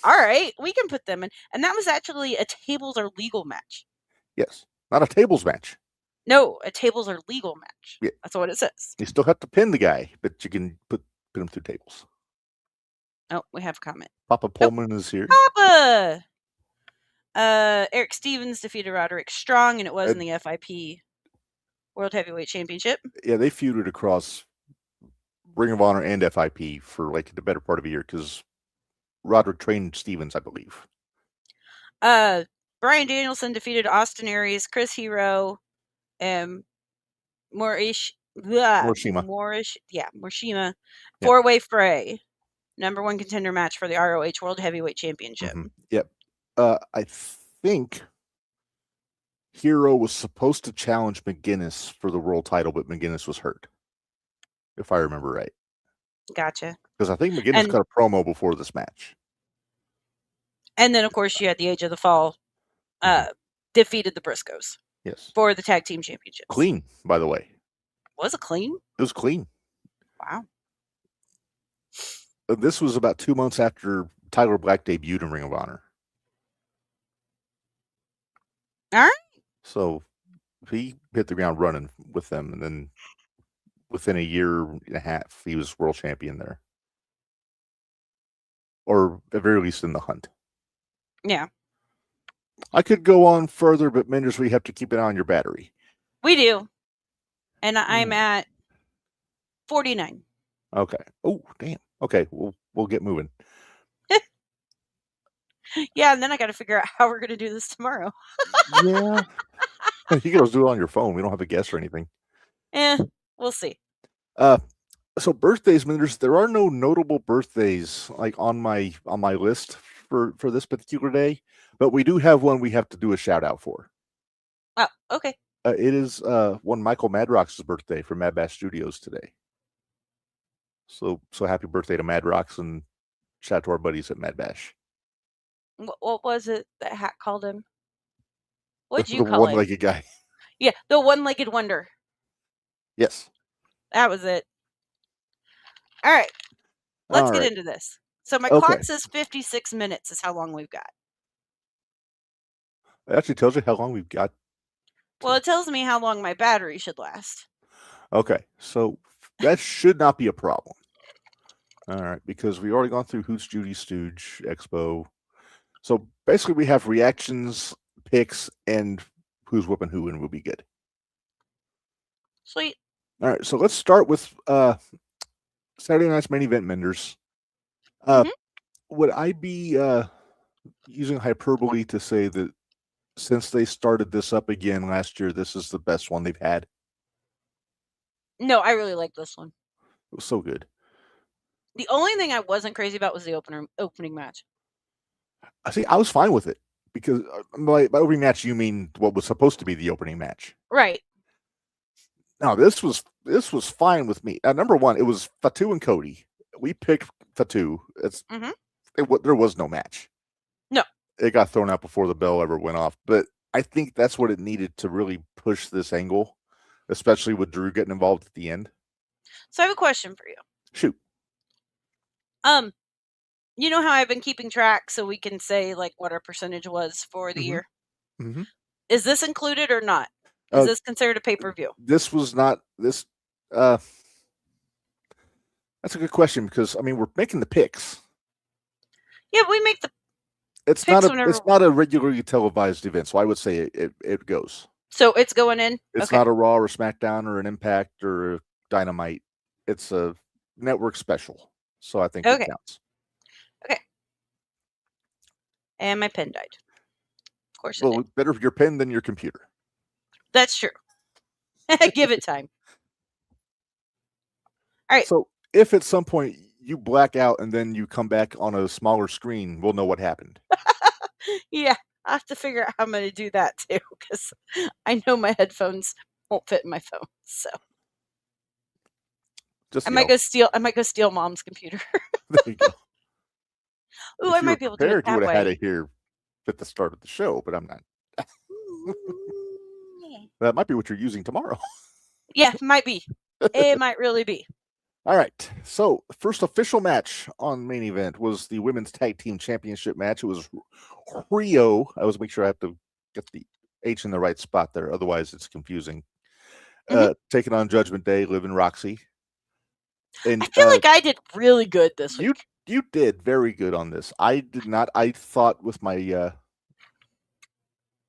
All right, we can put them in. And that was actually a tables are legal match. Yes. Not a tables match. No, a tables are legal match. Yeah. That's what it says. You still have to pin the guy, but you can put him through tables. Oh, we have a comment. Papa Pullman is here. Papa! Eric Stevens defeated Roderick Strong, and it was in the FIP World Heavyweight Championship. Yeah, they feuded across Ring of Honor and FIP for like the better part of a year because Roderick trained Stevens, I believe. Bryan Danielson defeated Austin Aries, Chris Hero, and Morishima. Four-way fray. #1 contender match for the ROH World Heavyweight Championship. Yep. I think Hero was supposed to challenge McGuinness for the world title, but McGuinness was hurt, if I remember right. Gotcha. Because I think McGuinness cut a promo before this match. And then, of course, you had the Age of the Fall defeated the Briscoes. Yes. For the tag team championships. Clean, by the way. Was it clean? It was clean. Wow. This was about 2 months after Tyler Black debuted in Ring of Honor. All right. So he hit the ground running with them, and then within a year and a half, he was world champion there. Or at the very least in the hunt. Yeah. I could go on further, but Minderz, we have to keep an eye on your battery. We do. And I'm at 49. Okay. Oh, damn. Okay, we'll get moving. Yeah, and then I got to figure out how we're going to do this tomorrow. Yeah. You can just do it on your phone. We don't have a guest or anything. We'll see. So birthdays, Minderz, there are no notable birthdays like on my list for this particular day, but we do have one we have to do a shout out for. Oh, okay. It is one Michael Madrox's birthday from Mad Bash Studios today. So happy birthday to Madrox, and shout out to our buddies at Mad Bash. What was it that Hack called him? What'd you call him? The one-legged guy. Yeah, the one-legged wonder. Yes. That was it. All right. Let's get into this. So my clock says 56 minutes is how long we've got. It actually tells you how long we've got. Well, it tells me how long my battery should last. Okay, so that should not be a problem. All right, because we already gone through Hoots, Judy, Stooge, Expo. So basically we have reactions, picks, and who's whipping who, and we'll be good. Sweet. All right, so let's start with Saturday night's main event, Minderz. Would I be using hyperbole to say that since they started this up again last year, this is the best one they've had? No, I really like this one. It was so good. The only thing I wasn't crazy about was the opening match. I was fine with it because by opening match you mean what was supposed to be the opening match, right? Now this was fine with me. Number one, it was Fatu and Cody. We picked Fatu. There was no match. No, it got thrown out before the bell ever went off. But I think that's what it needed to really push this angle, especially with Drew getting involved at the end. So I have a question for you. Shoot. You know how I've been keeping track so we can say like what our percentage was for the year? Is this included or not? Is this considered a pay-per-view? This was not this. That's a good question because I mean we're making the picks. Yeah, we make the. It's not a regularly televised event, so I would say it goes. So it's going in. It's not a Raw or SmackDown or an Impact or a Dynamite. It's a network special, so I think it counts. Okay. And my pen died. Of course. Well, better your pen than your computer. That's true. Give it time. All right. So if at some point you black out and then you come back on a smaller screen, we'll know what happened. Yeah, I have to figure out how I'm going to do that too, because I know my headphones won't fit in my phone. So Just I might go steal Mom's computer. There you go. Ooh, If I you were might be able to do it prepared, you that would have had way. it here at the start of the show, but I'm not. That might be what you're using tomorrow. Yeah, might be. It might really be. All right. So, first official match on main event was the women's tag team championship match. It was Rio. I always make sure I have to get the H in the right spot there. Otherwise, it's confusing. Taking on Judgment Day, Liv and Roxy. And I feel like I did really good this week. You did very good on this. I did not. I thought with my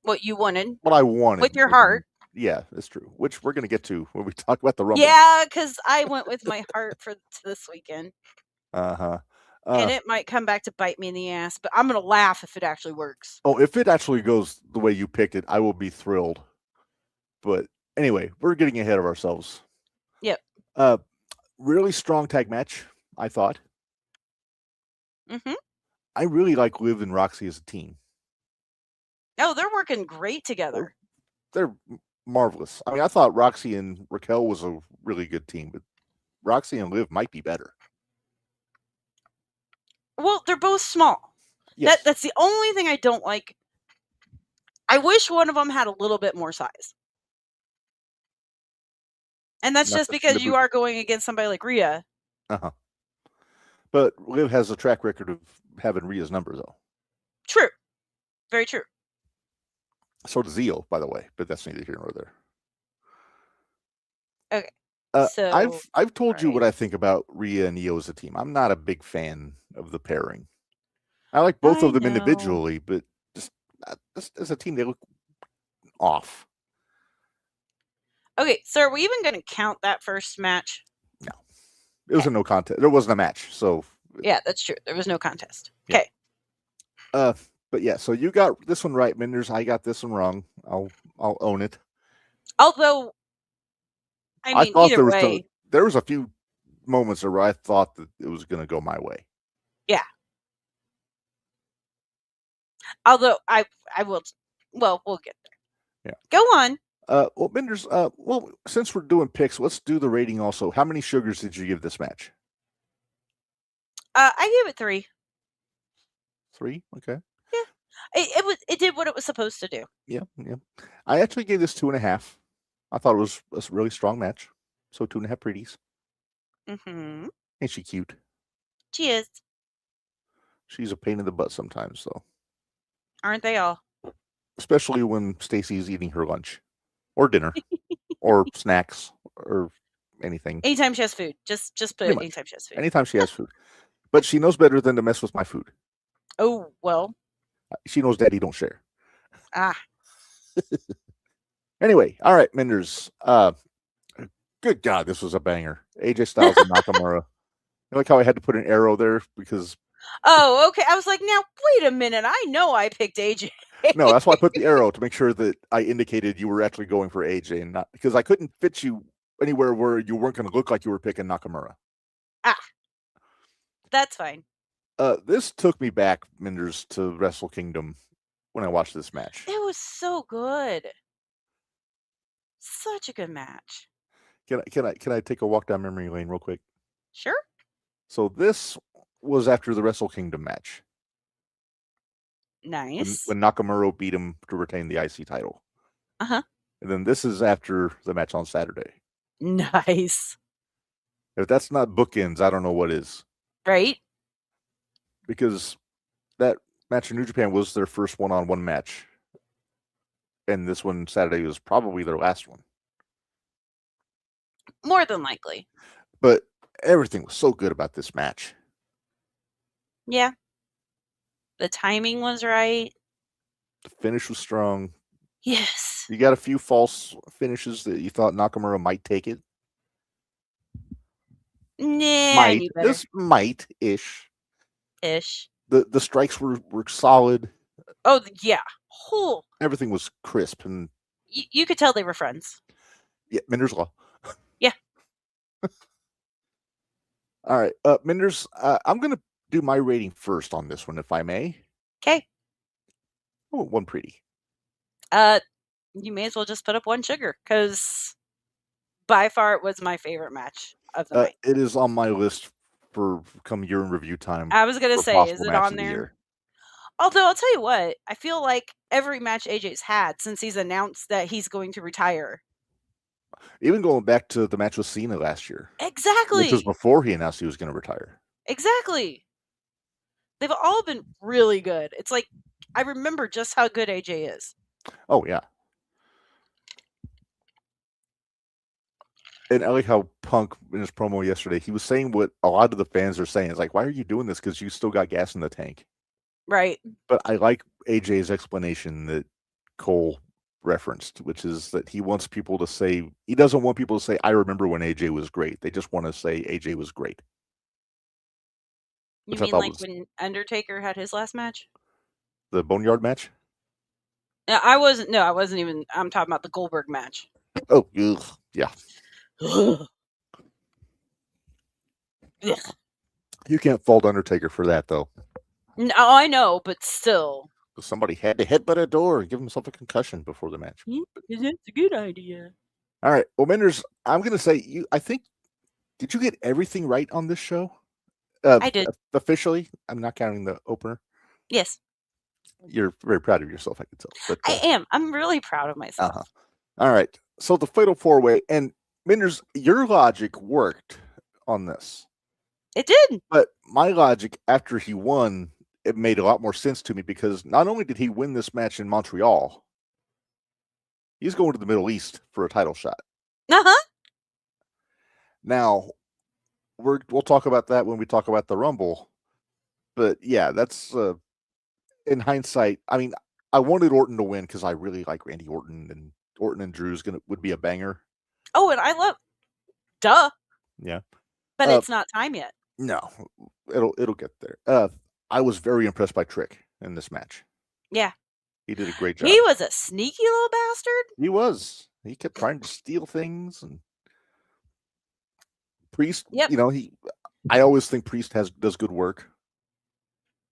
what you wanted. What I wanted. With your heart. Yeah, that's true. Which we're going to get to when we talk about the Rumble. Yeah, because I went with my heart for this weekend. And it might come back to bite me in the ass, but I'm going to laugh if it actually works. Oh, if it actually goes the way you picked it, I will be thrilled. But anyway, we're getting ahead of ourselves. Yep. Really strong tag match, I thought. Mm-hmm. I really like Liv and Roxy as a team. Oh, they're working great together. They're marvelous. I mean, I thought Roxy and Raquel was a really good team, but Roxy and Liv might be better. Well, they're both small. Yes. That's the only thing I don't like. I wish one of them had a little bit more size. And that's just because you are going against somebody like Rhea. Uh-huh. But Liv has a track record of having Rhea's number, though. True. Very true. So does Io, by the way, but that's neither here nor there. Okay. So I've told you what I think about Rhea and Io as a team. I'm not a big fan of the pairing. I like both of them individually, but just as a team, they look off. Okay, so are we even going to count that first match? No. It was a no contest. There wasn't a match, so... Yeah, that's true. There was no contest. Okay. But yeah, so you got this one right, Minderz. I got this one wrong. I'll own it. Although, I mean, either way... There was a few moments where I thought that it was going to go my way. Yeah. Although, I will... Well, we'll get there. Yeah. Go on. Well, Minderz, since we're doing picks, let's do the rating also. How many sugars did you give this match? I gave it 3. 3? Okay. Yeah. It did what it was supposed to do. Yeah. I actually gave this 2.5. I thought it was a really strong match. So 2.5 pretties. Mm-hmm. Ain't she cute? She is. She's a pain in the butt sometimes, though. Aren't they all? Especially when Stacy's eating her lunch. Or dinner. Or snacks. Or anything. Anytime she has food. Just put it anytime she has food. Anytime she has food. But she knows better than to mess with my food. Oh, well. She knows Daddy don't share. Ah. Anyway, all right, Minderz. Good God, this was a banger. AJ Styles and Nakamura. I like how I had to put an arrow there because... Oh, okay. I was like, now, wait a minute. I know I picked AJ. No, that's why I put the arrow, to make sure that I indicated you were actually going for AJ and not... Because I couldn't fit you anywhere where you weren't going to look like you were picking Nakamura. Ah. That's fine. This took me back, Minderz, to Wrestle Kingdom when I watched this match. It was so good. Such a good match. Can I take a walk down memory lane real quick? Sure. So this was after the Wrestle Kingdom match. Nice. When Nakamura beat him to retain the IC title. Uh-huh. And then this is after the match on Saturday. Nice. If that's not bookends, I don't know what is. Right? Because that match in New Japan was their first one-on-one match. And this one Saturday was probably their last one. More than likely. But everything was so good about this match. Yeah. The timing was right. The finish was strong. Yes. You got a few false finishes that you thought Nakamura might take it. Nah, might. Just might-ish. Ish. The strikes were solid. Oh, yeah. Whole. Everything was crisp. And you could tell they were friends. Yeah, Minderz Law. Yeah. All right, Minders, I'm going to do my rating first on this one, if I may. Okay. Oh, one pretty. You may as well just put up one sugar, because by far it was my favorite match of the night. It is on my list for come year in review time. I was going to say, is possible it match on of the there? year. Although I'll tell you what, I feel like every match AJ's had since he's announced that he's going to retire. Even going back to the match with Cena last year. Exactly. Which was before he announced he was going to retire. Exactly. They've all been really good. It's like, I remember just how good AJ is. Oh, yeah. And I like how Punk, in his promo yesterday, he was saying what a lot of the fans are saying. It's like, why are you doing this? Because you still got gas in the tank. Right. But I like AJ's explanation that Cole referenced, which is that he wants people to say, he doesn't want people to say, I remember when AJ was great. They just want to say AJ was great. You mean like when Undertaker had his last match? The Boneyard match? No, I wasn't even, I'm talking about the Goldberg match. Oh, ugh, yeah. You can't fault Undertaker for that, though. No, I know, but still. Somebody had to headbutt a door and give himself a concussion before the match. That's a good idea. All right. Well, Minderz, I'm going to say, I think, did you get everything right on this show? I did. Officially? I'm not counting the opener. Yes. You're very proud of yourself, I can tell. But, I am. I'm really proud of myself. All right. So the Fatal 4-Way, and Minderz, your logic worked on this. It did. But my logic, after he won, it made a lot more sense to me, because not only did he win this match in Montreal, he's going to the Middle East for a title shot. Now, we'll talk about that when we talk about the Rumble. But yeah, that's in hindsight. I mean, I wanted Orton to win because I really like Randy Orton, and Orton and Drew's would be a banger. Oh, and I love, duh. Yeah, but it's not time yet. No, it'll get there. I was very impressed by Trick in this match. Yeah, he did a great job. He was a sneaky little bastard. He was. He kept trying to steal things, and Priest. Yep. I always think Priest does good work.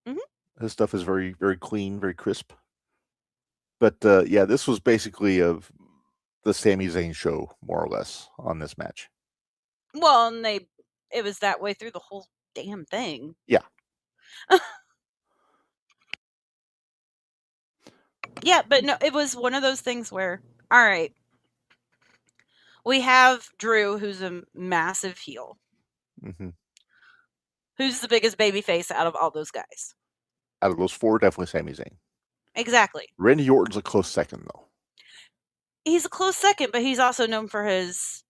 Mm-hmm. His stuff is very, very clean, very crisp. But yeah, this was basically the Sami Zayn show, more or less, on this match. Well, and it was that way through the whole damn thing. Yeah. Yeah, but no, it was one of those things where, all right, we have Drew, who's a massive heel. Mm-hmm. Who's the biggest babyface out of all those guys? Out of those four, definitely Sami Zayn. Exactly. Randy Orton's a close second, though. He's a close second, but he's also known for his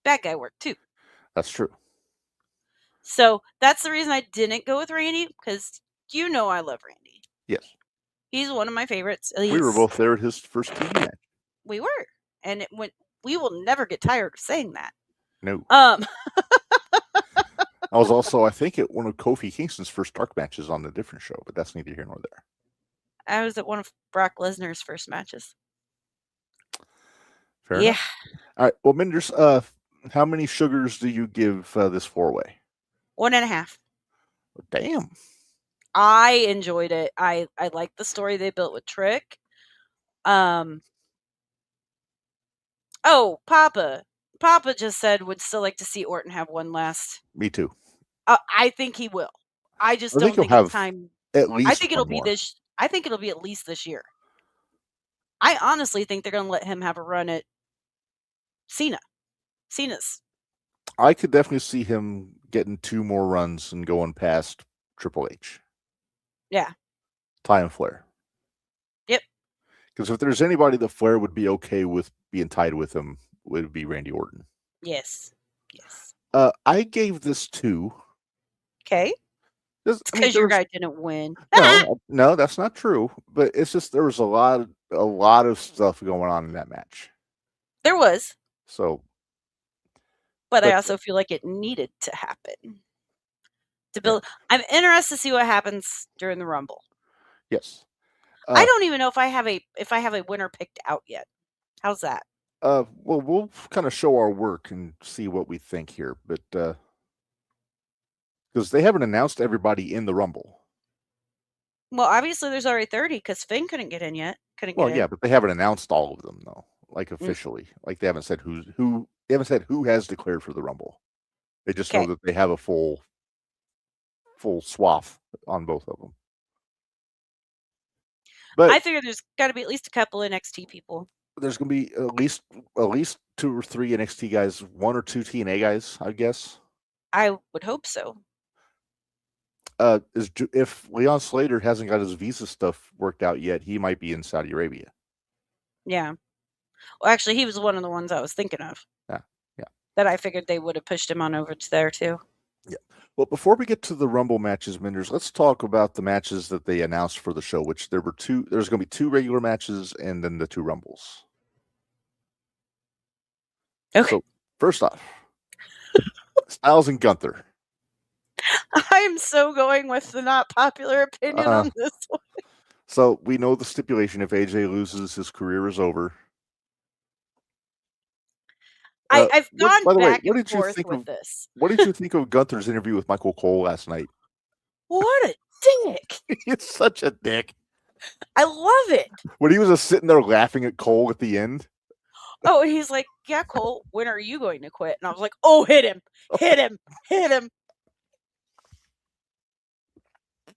bad guy work, too. That's true. So that's the reason I didn't go with Randy, because I love Randy. Yes. He's one of my favorites. We were both there at his first TV match. We were. And we will never get tired of saying that. No. I was also, I think, at one of Kofi Kingston's first dark matches on a different show, but that's neither here nor there. I was at one of Brock Lesnar's first matches. Fair enough. All right. Well, Minderz, how many sugars do you give this 4-way? 1.5. Damn. I enjoyed it. I liked the story they built with Trick. Oh, Papa just said would still like to see Orton have one last. Me too. I think he will. I just don't think it's time. At least I think it'll be this. I think it'll be at least this year. I honestly think they're going to let him have a run at Cena's. I could definitely see him getting 2 more runs and going past Triple H. Yeah. Ty and Flair. Yep. Because if there's anybody that Flair would be okay with being tied with him, it would be Randy Orton. Yes. I gave this 2. Okay. It's because your guy didn't win. No, that's not true. But it's just there was a lot of stuff going on in that match. There was. So. But I also feel like it needed to happen. To build. Yeah. I'm interested to see what happens during the Rumble. Yes. I don't even know if I have a winner picked out yet. How's that? Well, we'll kind of show our work and see what we think here, but Because they haven't announced everybody in the Rumble. Well, obviously there's already 30 because Finn couldn't get in yet. But they haven't announced all of them though, like officially. Like they haven't said who. They haven't said who has declared for the Rumble. They just know that they have a full swath on both of them. But I figure there's got to be at least a couple NXT people. There's going to be at least 2 or 3 NXT guys, 1 or 2 TNA guys, I guess. I would hope so. If Leon Slater hasn't got his visa stuff worked out yet, he might be in Saudi Arabia. Yeah. Well, actually, he was one of the ones I was thinking of. Yeah. That I figured they would have pushed him on over to there too. Yeah. Well, before we get to the Rumble matches, Minderz, let's talk about the matches that they announced for the show, which there were 2. There's going to be 2 regular matches and then the 2 Rumbles. Okay. So, first off, Styles and Gunther. I'm so going with the not popular opinion on this one. So, we know the stipulation: if AJ loses, his career is over. I've gone back and what did you forth think with of this. What did you think of Gunther's interview with Michael Cole last night? What a dick! He's such a dick. I love it. When he was just sitting there laughing at Cole at the end. Oh, and he's like, "Yeah, Cole, when are you going to quit?" And I was like, "Oh, hit him, hit him, hit him."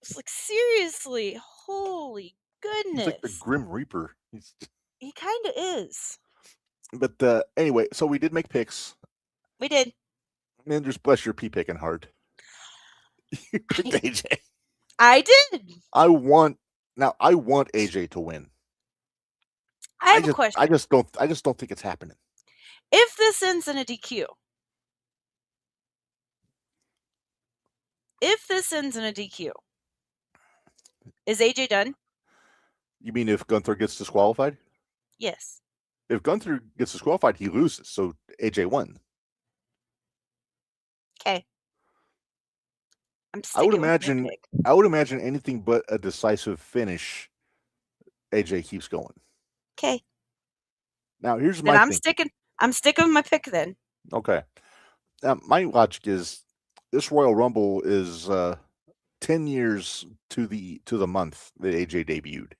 It's like, seriously, holy goodness. He's like the Grim Reaper. He kind of is. But anyway, so we did make picks. We did. Minderz, bless your pee picking hard. You picked AJ. I did. I want AJ to win. I have a question. I just don't think it's happening. If this ends in a DQ, is AJ done? You mean if Gunther gets disqualified? Yes. If Gunther gets disqualified, he loses. So AJ won. Okay. I would imagine anything but a decisive finish, AJ keeps going. Okay. Now here's my thing. I'm sticking with my pick then. Okay. Now my logic is this Royal Rumble is 10 years to the month that AJ debuted.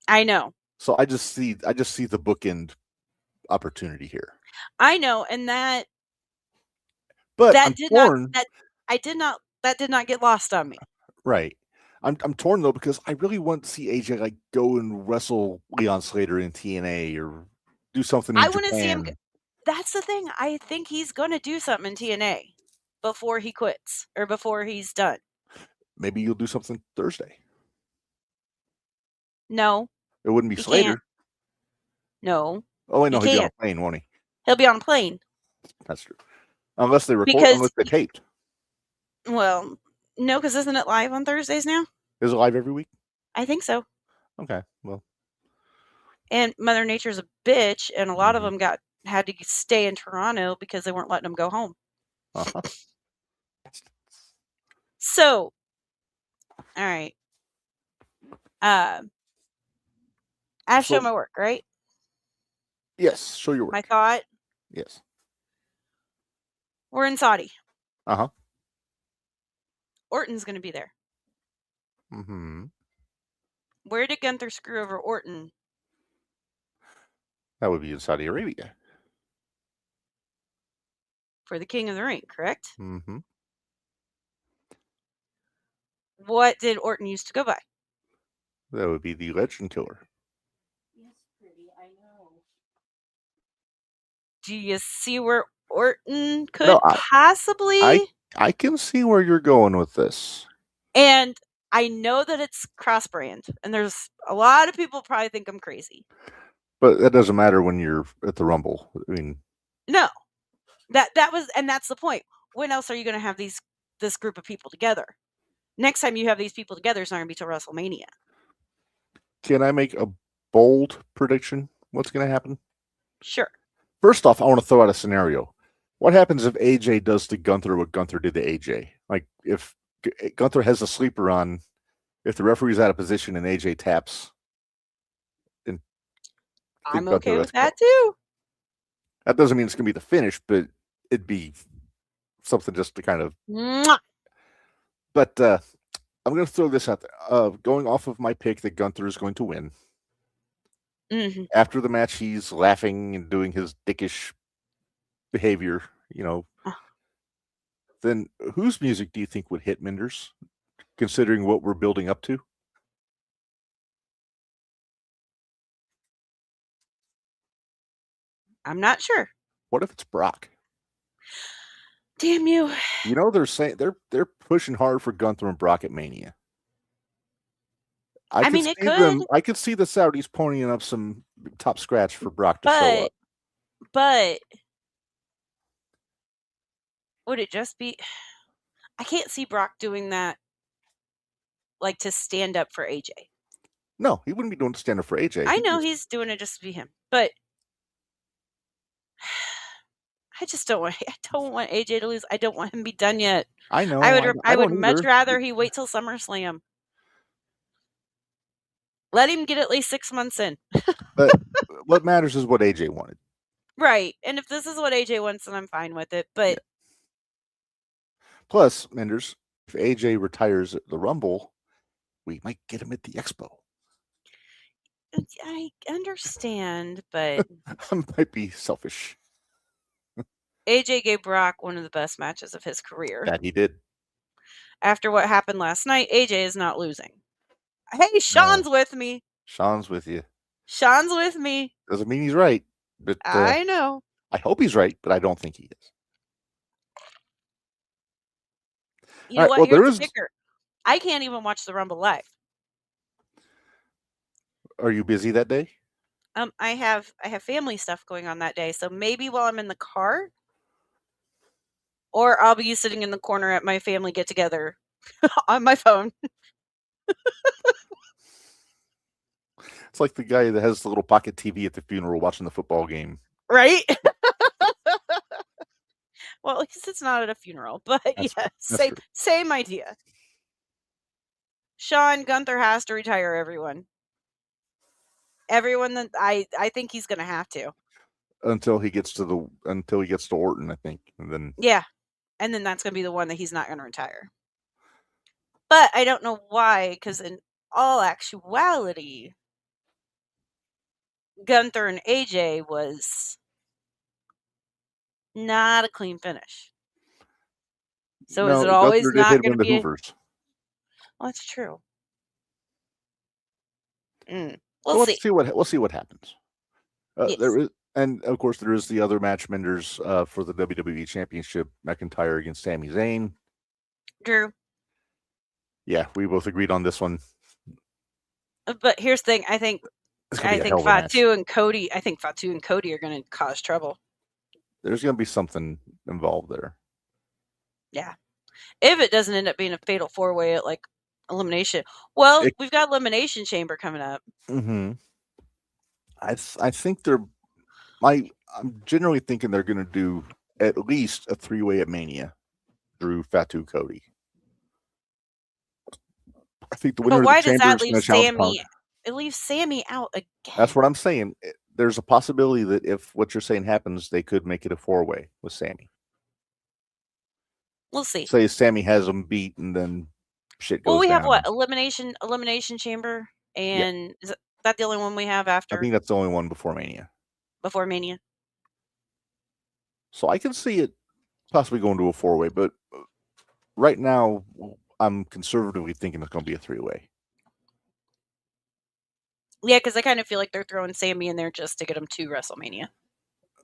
I know. So I just see the bookend opportunity here. I know, and that did not get lost on me. Right. I'm torn though because I really want to see AJ like go and wrestle Leon Slater in TNA or do something in Japan. I want to see him. That's the thing. I think he's going to do something in TNA before he quits or before he's done. Maybe you'll do something Thursday. No. It wouldn't be Slater. Can't. No. Oh, I know. He'll be on a plane, won't he? He'll be on a plane. That's true. Unless they unless they taped. Well, no, because isn't it live on Thursdays now? Is it live every week? I think so. Okay, well. And Mother Nature's a bitch, and a lot of them had to stay in Toronto because they weren't letting them go home. Uh-huh. So, all right. I have to show my work, right? Yes, show your work. My thought? Yes. We're in Saudi. Uh-huh. Orton's going to be there. Mm-hmm. Where did Gunther screw over Orton? That would be in Saudi Arabia. For the King of the Ring, correct? Mm-hmm. What did Orton used to go by? That would be the Legend Killer. Yes, pretty, I know. Do you see where Orton could possibly... I can see where you're going with this. And I know that it's cross-brand, and there's a lot of people probably think I'm crazy. But that doesn't matter when you're at the Rumble. I mean... No. That's the point. When else are you going to have this group of people together? Next time you have these people together, it's not going to be till WrestleMania. Can I make a bold prediction? What's going to happen? Sure. First off, I want to throw out a scenario. What happens if AJ does to Gunther what Gunther did to AJ? Like, if Gunther has a sleeper on, if the referee's out of position and AJ taps. I'm okay with that, too. That doesn't mean it's going to be the finish, but it'd be something just to kind of... Mwah! But I'm going to throw this out there. Going off of my pick that Gunther is going to win. Mm-hmm. After the match, he's laughing and doing his dickish behavior, Then whose music do you think would hit, Minderz, considering what we're building up to? I'm not sure. What if it's Brock? Damn you! They're saying they're pushing hard for Gunther and Brock at Mania. I could see the Saudis ponying up some top scratch for Brock to show up. But would it just be? I can't see Brock doing that, like to stand up for AJ. No, he wouldn't be doing stand up for AJ. I know he's doing it just to be him, but I just don't want. I don't want AJ to lose. I don't want him to be done yet. I know. I would much rather he wait till SummerSlam. Let him get at least 6 months in. But what matters is what AJ wanted. Right. And if this is what AJ wants, then I'm fine with it. But plus, Minderz, if AJ retires at the Rumble, we might get him at the Expo. I understand, but I might be selfish. AJ gave Brock one of the best matches of his career. That he did. After what happened last night, AJ is not losing. Hey, Sean's with me. Sean's with you. Sean's with me. Doesn't mean he's right. But I know. I hope he's right, but I don't think he is. You know what? Here's the kicker. I can't even watch the Rumble live. Are you busy that day? I have family stuff going on that day, so maybe while I'm in the car, or I'll be sitting in the corner at my family get together on my phone. It's like the guy that has the little pocket TV at the funeral watching the football game. Right? Well, at least it's not at a funeral, but same idea. Sean, Gunther has to retire everyone. Everyone that I think he's going to have to. Until he gets to Orton, I think. And then and then that's going to be the one that he's not going to retire. But I don't know why, because in all actuality, Gunther and AJ was not a clean finish. So is it always Gunther not going to be? Hoovers. Well, that's true. We'll see what happens. Yes. There is, and of course, there is the other match, Minderz, for the WWE Championship: McIntyre against Sami Zayn. Drew. Yeah, we both agreed on this one. But here's the thing: I think Fatu and Cody. I think Fatu and Cody are going to cause trouble. There's going to be something involved there. Yeah, if it doesn't end up being a fatal 4-way at like Elimination. Well, we've got Elimination Chamber coming up. Mm-hmm. I think I'm generally thinking they're going to do at least a 3-way at Mania. Drew, Fatu, Cody. I think the winner of the Chamber is going to challenge Punk. It leaves Sammy out again. That's what I'm saying. There's a possibility that if what you're saying happens, they could make it a 4-way with Sammy. We'll see. Say Sammy has them beat, and then shit goes down. Well, we have what? Elimination Chamber, and is that the only one we have after? I think that's the only one before Mania. Before Mania. So I can see it possibly going to a 4-way, but right now I'm conservatively thinking it's going to be a 3-way. Yeah, because I kind of feel like they're throwing Sammy in there just to get him to WrestleMania.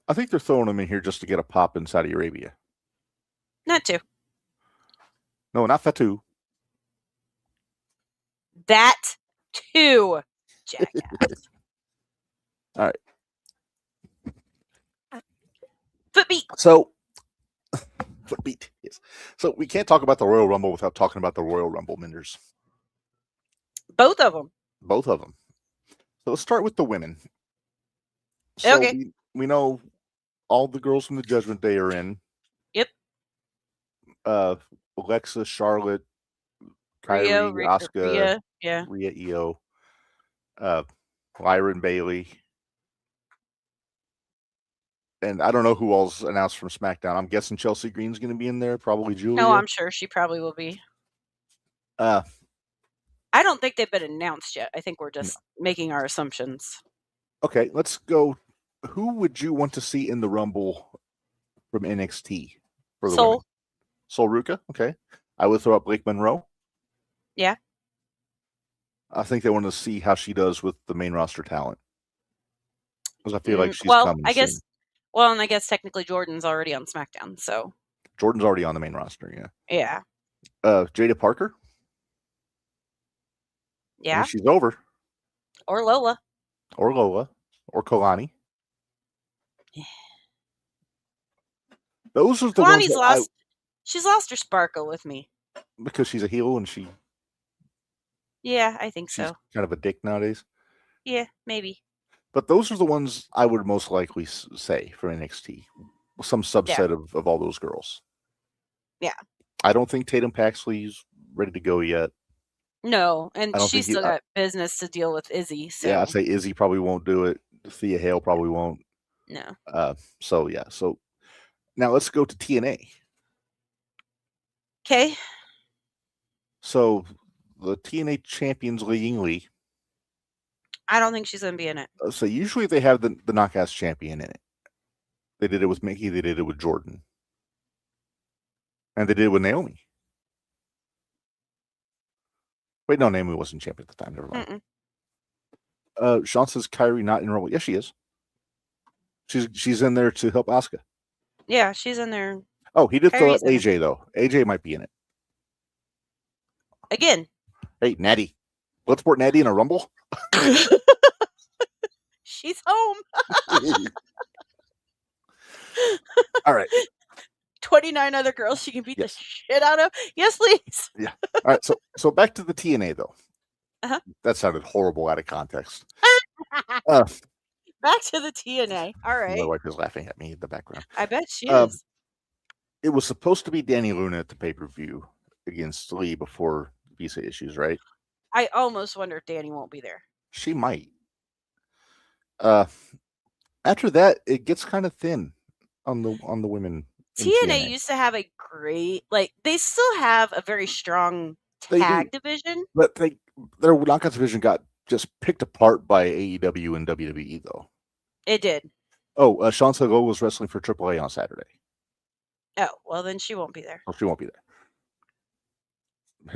I think they're throwing him in here just to get a pop in Saudi Arabia. Not two. No, not Fatu. That too, jackass. All right. Footbeat. So, Footbeat, yes. So we can't talk about the Royal Rumble without talking about the Royal Rumble, Minderz. Both of them. So let's start with the women. So okay. We know all the girls from the Judgment Day are in. Yep. Alexa, Charlotte, Kyrie, Asuka, Rhea, Io, Lyra and Bailey. And I don't know who all's announced from SmackDown. I'm guessing Chelsea Green's going to be in there. Probably Julia. No, I'm sure she probably will be. I don't think they've been announced yet. I think we're just making our assumptions. Okay, let's go. Who would you want to see in the Rumble from NXT for the women? Sol Ruka? Okay. I would throw up Blake Monroe. Yeah. I think they want to see how she does with the main roster talent. Because I feel like she's coming soon. Well, and I guess technically Jordan's already on SmackDown, so. Jordan's already on the main roster, yeah. Yeah. Jada Parker? Yeah. I mean, she's over. Or Lola. Or Kalani. Yeah. Those are the ones that she's lost her sparkle with me. Because she's a heel and she... Yeah, I think she's so. Kind of a dick nowadays. Yeah, maybe. But those are the ones I would most likely say for NXT. Some subset of all those girls. Yeah. I don't think Tatum Paxley's ready to go yet. No, and she's still got business to deal with Izzy. So. Yeah, I'd say Izzy probably won't do it. Thea Hale probably won't. No. So now let's go to TNA. Okay. So the TNA Champions Lee. I don't think she's going to be in it. So usually they have the Knockouts champion in it. They did it with Mickey. They did it with Jordan. And they did it with Naomi. Wait, no, Naomi wasn't champion at the time. Never mind. Sean says Kyrie not in role. Yes, she is. She's in there to help Asuka. Yeah, she's in there. Oh, he did throw out AJ, though. AJ might be in it. Again. Hey, Natty. Bloodsport Natty in a Rumble? She's home. All right. 29 other girls she can beat the shit out of. Yes, please. Yeah. All right. So back to the TNA, though. Uh-huh. That sounded horrible out of context. Back to the TNA. All right. My wife is laughing at me in the background. I bet she is. It was supposed to be Danny Luna at the pay-per-view against Lee before visa issues, right? I almost wonder if Danny won't be there. She might. After that, it gets kind of thin on the women. TNA used to have a great, they still have a very strong tag division. But their Knockouts division got just picked apart by AEW and WWE, though. It did. Oh, Sean Segal was wrestling for AAA on Saturday. Oh, well, then she won't be there. Oh, she won't be there.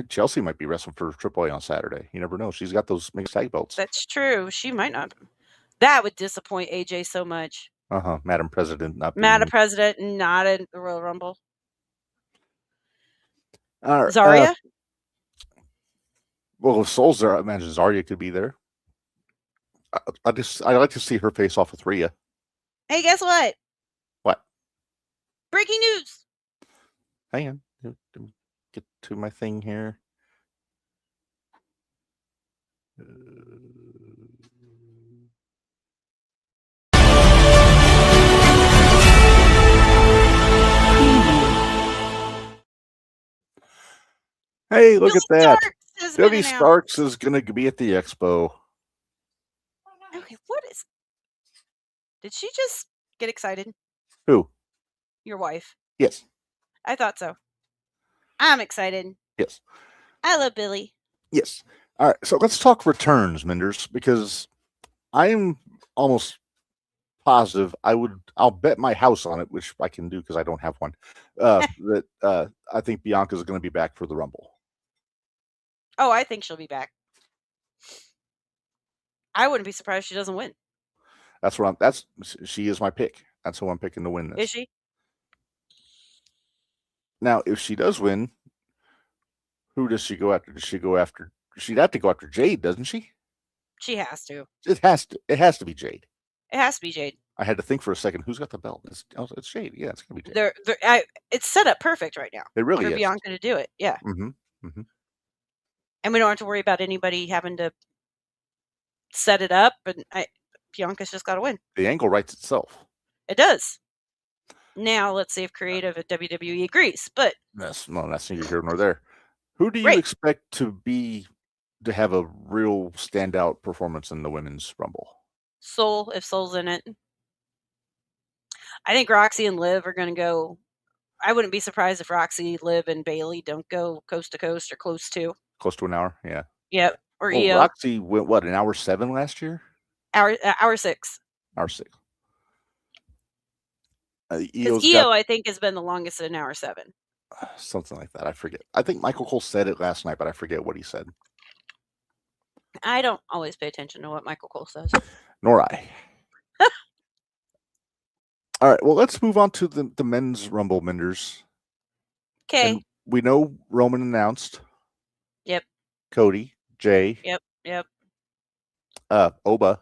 Chelsea might be wrestling for AAA on Saturday. You never know. She's got those mixed tag belts. That's true. She might not. That would disappoint AJ so much. Madam President not in the Royal Rumble. All right. Zarya? Well, if Soul's there, I imagine Zarya could be there. I'd like to see her face off with Rhea. Hey, guess what? What? Breaking news. Hang on. Let me get to my thing here. Hey, look at that. Billy Starks is going to be at the expo. Okay, what is... Did she just get excited? Who? Your wife. Yes. I thought so. I'm excited. Yes. I love Billy. Yes. All right, so let's talk returns, Minderz, because I'm almost positive I'll bet my house on it, which I can do because I don't have one, that I think Bianca's going to be back for the Rumble. Oh, I think she'll be back. I wouldn't be surprised if she doesn't win. She is my pick. That's who I'm picking to win this. Is she? Now, if she does win, who does she go after? She'd have to go after Jade, doesn't she? She has to. It has to be Jade. It has to be Jade. I had to think for a second. Who's got the belt? It's Jade. Yeah, it's gonna be Jade. It's set up perfect right now. It really is. For Bianca to do it. Yeah. Mm-hmm. Mm-hmm. And we don't have to worry about anybody having to set it up. And Bianca's just got to win. The angle writes itself. It does. Now let's see if creative at WWE agrees. But that's neither here nor there. Who do you expect to have a real standout performance in the women's Rumble? Soul, if Soul's in it. I think Roxy and Liv are going to go. I wouldn't be surprised if Roxy, Liv, and Bailey don't go coast to coast or close to. Close to an hour, yeah. Yep. Or Well, EO. Roxy went, what, an hour 7 last year? Hour 6. Hour 6. Because EO, I think, has been the longest at an hour 7. Something like that. I forget. I think Michael Cole said it last night, but I forget what he said. I don't always pay attention to what Michael Cole says. Nor I. All right, well, let's move on to the men's Rumble, Minderz. Okay. We know Roman announced. Yep. Cody, Jay. Yep. Oba.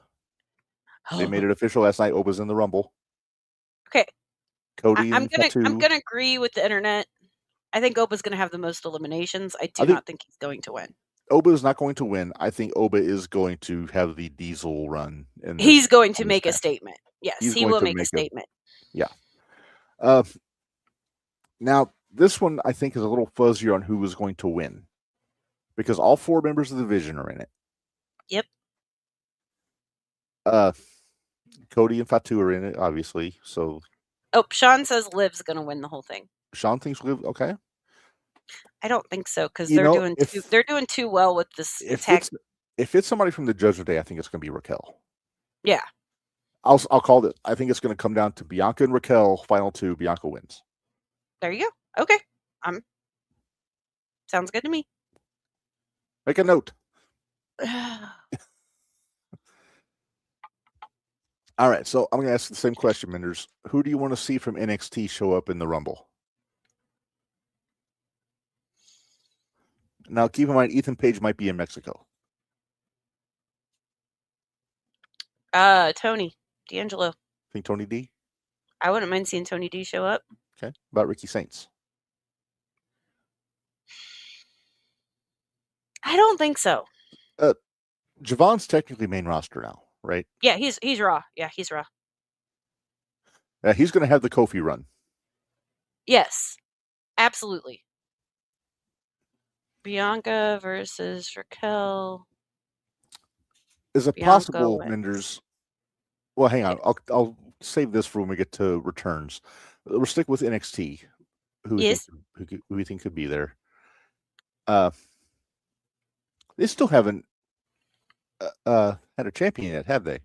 They made it official last night. Oba's in the Rumble. Okay. Cody I'm gonna agree with the internet. I think Oba's gonna have the most eliminations. I not think he's going to win. Oba is not going to win. I think Oba is going to have the Diesel run. He's going to make a statement. Yes, he will make a statement. Yeah. Now, this one I think is a little fuzzier on who is going to win, because all 4 members of the division are in it. Yep. Cody and Fatu are in it, obviously. So. Oh, Sean says Liv's going to win the whole thing. Sean thinks Liv. Okay. I don't think so, because they're doing too well with this attack. If it's somebody from the Judgment Day, I think it's going to be Raquel. Yeah. I'll call it. I think it's going to come down to Bianca and Raquel. Final 2, Bianca wins. There you go. Okay. Sounds good to me. Make a note. All right, so I'm going to ask the same question, Minderz. Who do you want to see from NXT show up in the Rumble? Now, keep in mind, Ethan Page might be in Mexico. Tony D'Angelo. Think Tony D? I wouldn't mind seeing Tony D show up. Okay. About Ricky Saints? I don't think so. Javon's technically main roster now, right? Yeah, he's Raw. Yeah, he's Raw. He's going to have the Kofi run. Yes, absolutely. Bianca versus Raquel. Is it possible, Minderz? Well, hang on. I'll save this for when we get to returns. We'll stick with NXT. Who we think could be there? They still haven't had a champion yet, have they?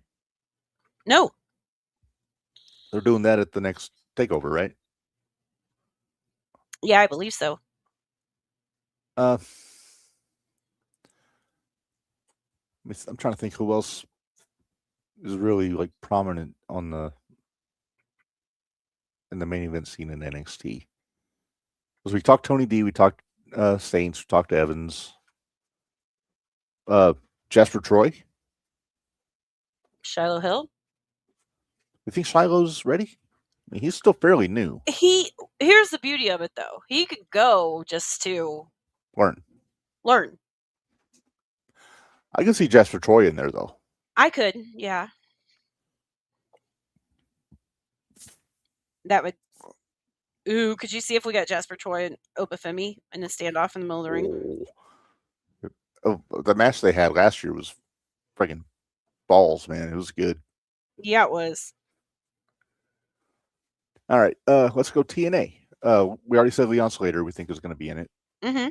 No. They're doing that at the next takeover, right? Yeah, I believe so. I'm trying to think who else is really like prominent in the main event scene in NXT. Because we talked Tony D, we talked Saints, we talked Evans, Jasper Troy, Shiloh Hill. You think Shiloh's ready? I mean, he's still fairly new. Here's the beauty of it, though. He could go just to learn. I can see Jasper Troy in there, though. I could, yeah. That would. Ooh, could you see if we got Jasper Troy and Obafemi in a standoff in the middle of the ring? Oh, the match they had last year was freaking balls, man. It was good. Yeah, it was. All right, let's go TNA. We already said Leon Slater we think is going to be in it. Mm-hmm.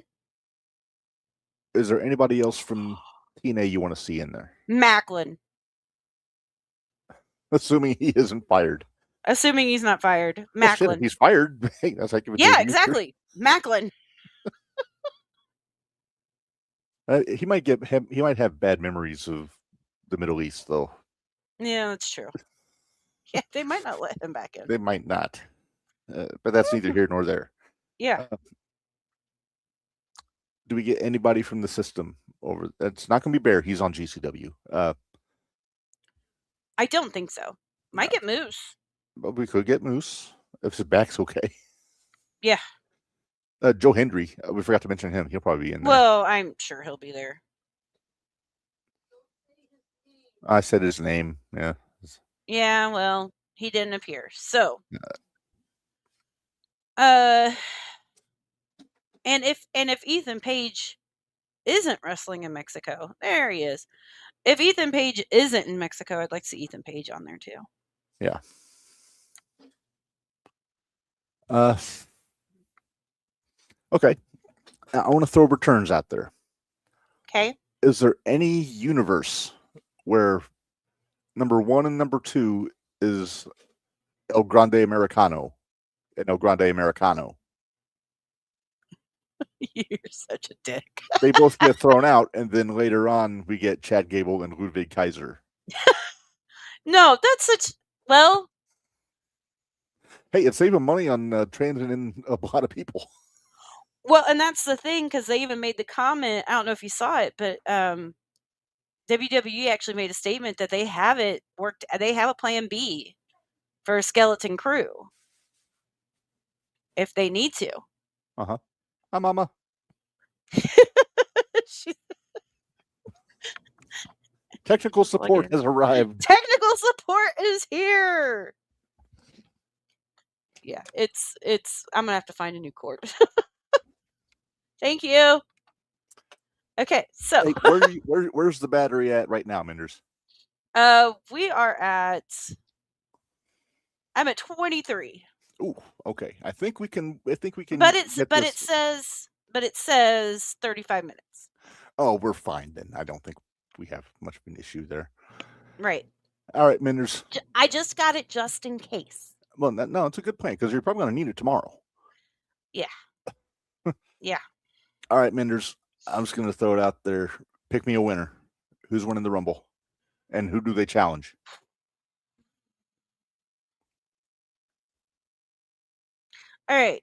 Is there anybody else from TNA you want to see in there? Macklin. Assuming he isn't fired. Assuming he's not fired. Macklin. Well, shit, if he's fired. Hey, that's like yeah, exactly. Macklin. He might have bad memories of the Middle East, though. Yeah, that's true. Yeah, they might not let him back in. They might not. But that's neither here nor there. Yeah. Do we get anybody from the system over? It's not going to be Bear. He's on GCW. I don't think so. Might get Moose. But we could get Moose if his back's okay. Yeah. Joe Hendry. We forgot to mention him. He'll probably be in there. Well, I'm sure he'll be there. I said his name. Yeah. Yeah, well, he didn't appear. So, and if Ethan Page isn't wrestling in Mexico, there he is. If Ethan Page isn't in Mexico, I'd like to see Ethan Page on there too. Yeah. Okay. I want to throw returns out there. Okay. Is there any universe where number 1 and number 2 is El Grande Americano and El Grande Americano? You're such a dick. They both get thrown out, and then later on we get Chad Gable and Ludwig Kaiser. No, that's such... Well... Hey, it's saving money on training in a lot of people. Well, and that's the thing, because they even made the comment, I don't know if you saw it, but WWE actually made a statement that they have a plan B for a skeleton crew if they need to. Uh-huh. Hi, Mama. Technical support has arrived. Technical support is here. Yeah, it's I'm gonna have to find a new cord. Thank you. Okay, so Hey, where's the battery at right now, Minderz? we are at... I'm at 23. Ooh, okay. I think we can. But it says 35 minutes. Oh, we're fine then. I don't think we have much of an issue there. Right. All right, Minderz. I just got it just in case. Well, no, it's a good plan because you're probably going to need it tomorrow. Yeah. Yeah. All right, Minderz. I'm just going to throw it out there. Pick me a winner. Who's winning the Rumble? And who do they challenge? All right.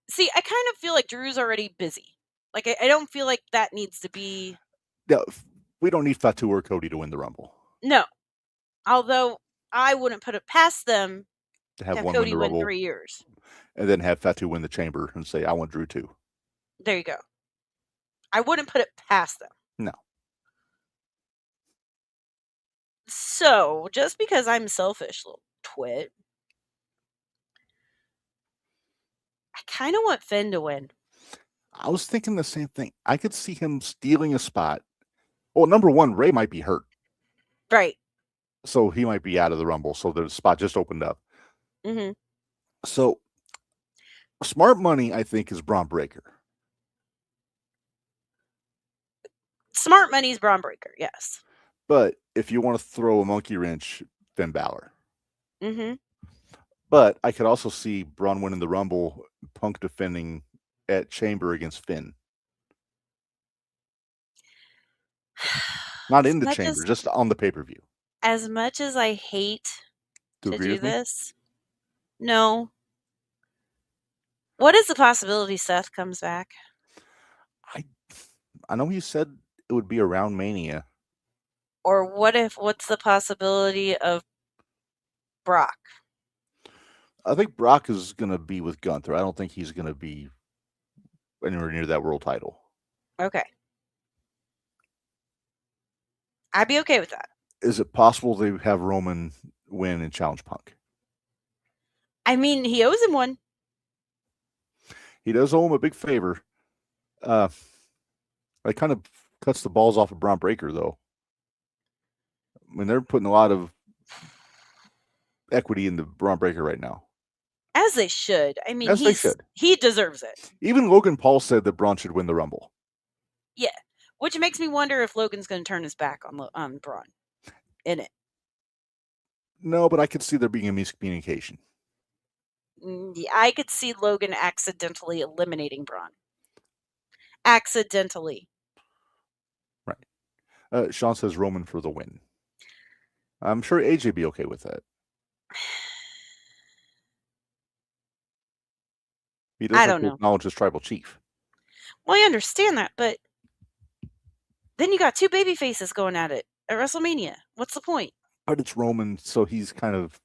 See, I kind of feel like Drew's already busy. Like, I don't feel like that needs to be... No, we don't need Fatu or Cody to win the Rumble. No. Although, I wouldn't put it past them to have Cody win the Rumble, 3 years. And then have Fatu win the Chamber and say, I want Drew too. There you go. I wouldn't put it past them. No. So, just because I'm selfish, little twit, I kind of want Finn to win. I was thinking the same thing. I could see him stealing a spot. Well, number one, Ray might be hurt. Right. So he might be out of the Rumble. So the spot just opened up. Mm-hmm. So smart money, I think, is Braun Breaker. Smart money's Braun Breaker, yes. But if you want to throw a monkey wrench, Finn Balor. Mm-hmm. But I could also see Braun winning the Rumble, Punk defending at Chamber against Finn. Not in the Chamber, just on the pay-per-view. As much as I hate to do this, no. What is the possibility Seth comes back? I know you said it would be around Mania. Or what's the possibility of Brock? I think Brock is going to be with Gunther. I don't think he's going to be anywhere near that world title. Okay. I'd be okay with that. Is it possible they have Roman win and challenge Punk? I mean, he owes him one. He does owe him a big favor. That kind of cuts the balls off of Braun Breaker, though. I mean, they're putting a lot of equity into Braun Breaker right now. As they should. I mean, they should. He deserves it. Even Logan Paul said that Braun should win the Rumble. Yeah, which makes me wonder if Logan's going to turn his back on Braun in it. No, but I could see there being a miscommunication. Yeah, I could see Logan accidentally eliminating Braun. Accidentally. Right. Sean says Roman for the win. I'm sure AJ be okay with that. He doesn't have to acknowledge his tribal chief. Well, I understand that, but then you got two baby faces going at it at WrestleMania. What's the point? But it's Roman, so he's kind of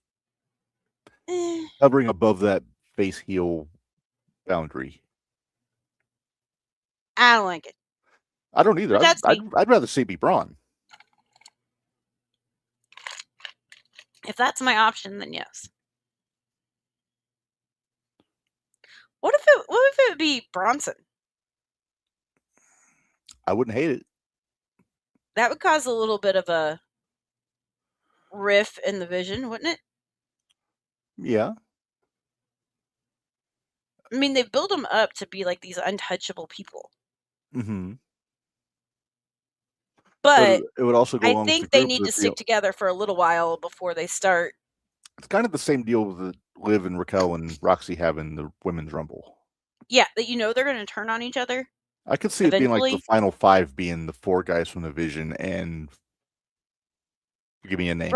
hovering above that face heel boundary. I don't like it. I don't either. I'd rather see it be Braun. If that's my option, then yes. What if it would be Bronson? I wouldn't hate it. That would cause a little bit of a riff in the vision, wouldn't it? Yeah. I mean, they build them up to be like these untouchable people. Mm-hmm. But it would also go I along with the think they group need to that stick together for a little while before they start. it's kind of the same deal that Liv and Raquel and Roxy have in the Women's Rumble. Yeah, that they're going to turn on each other. I could see it being like the final 5 being the 4 guys from the Vision and give me a name.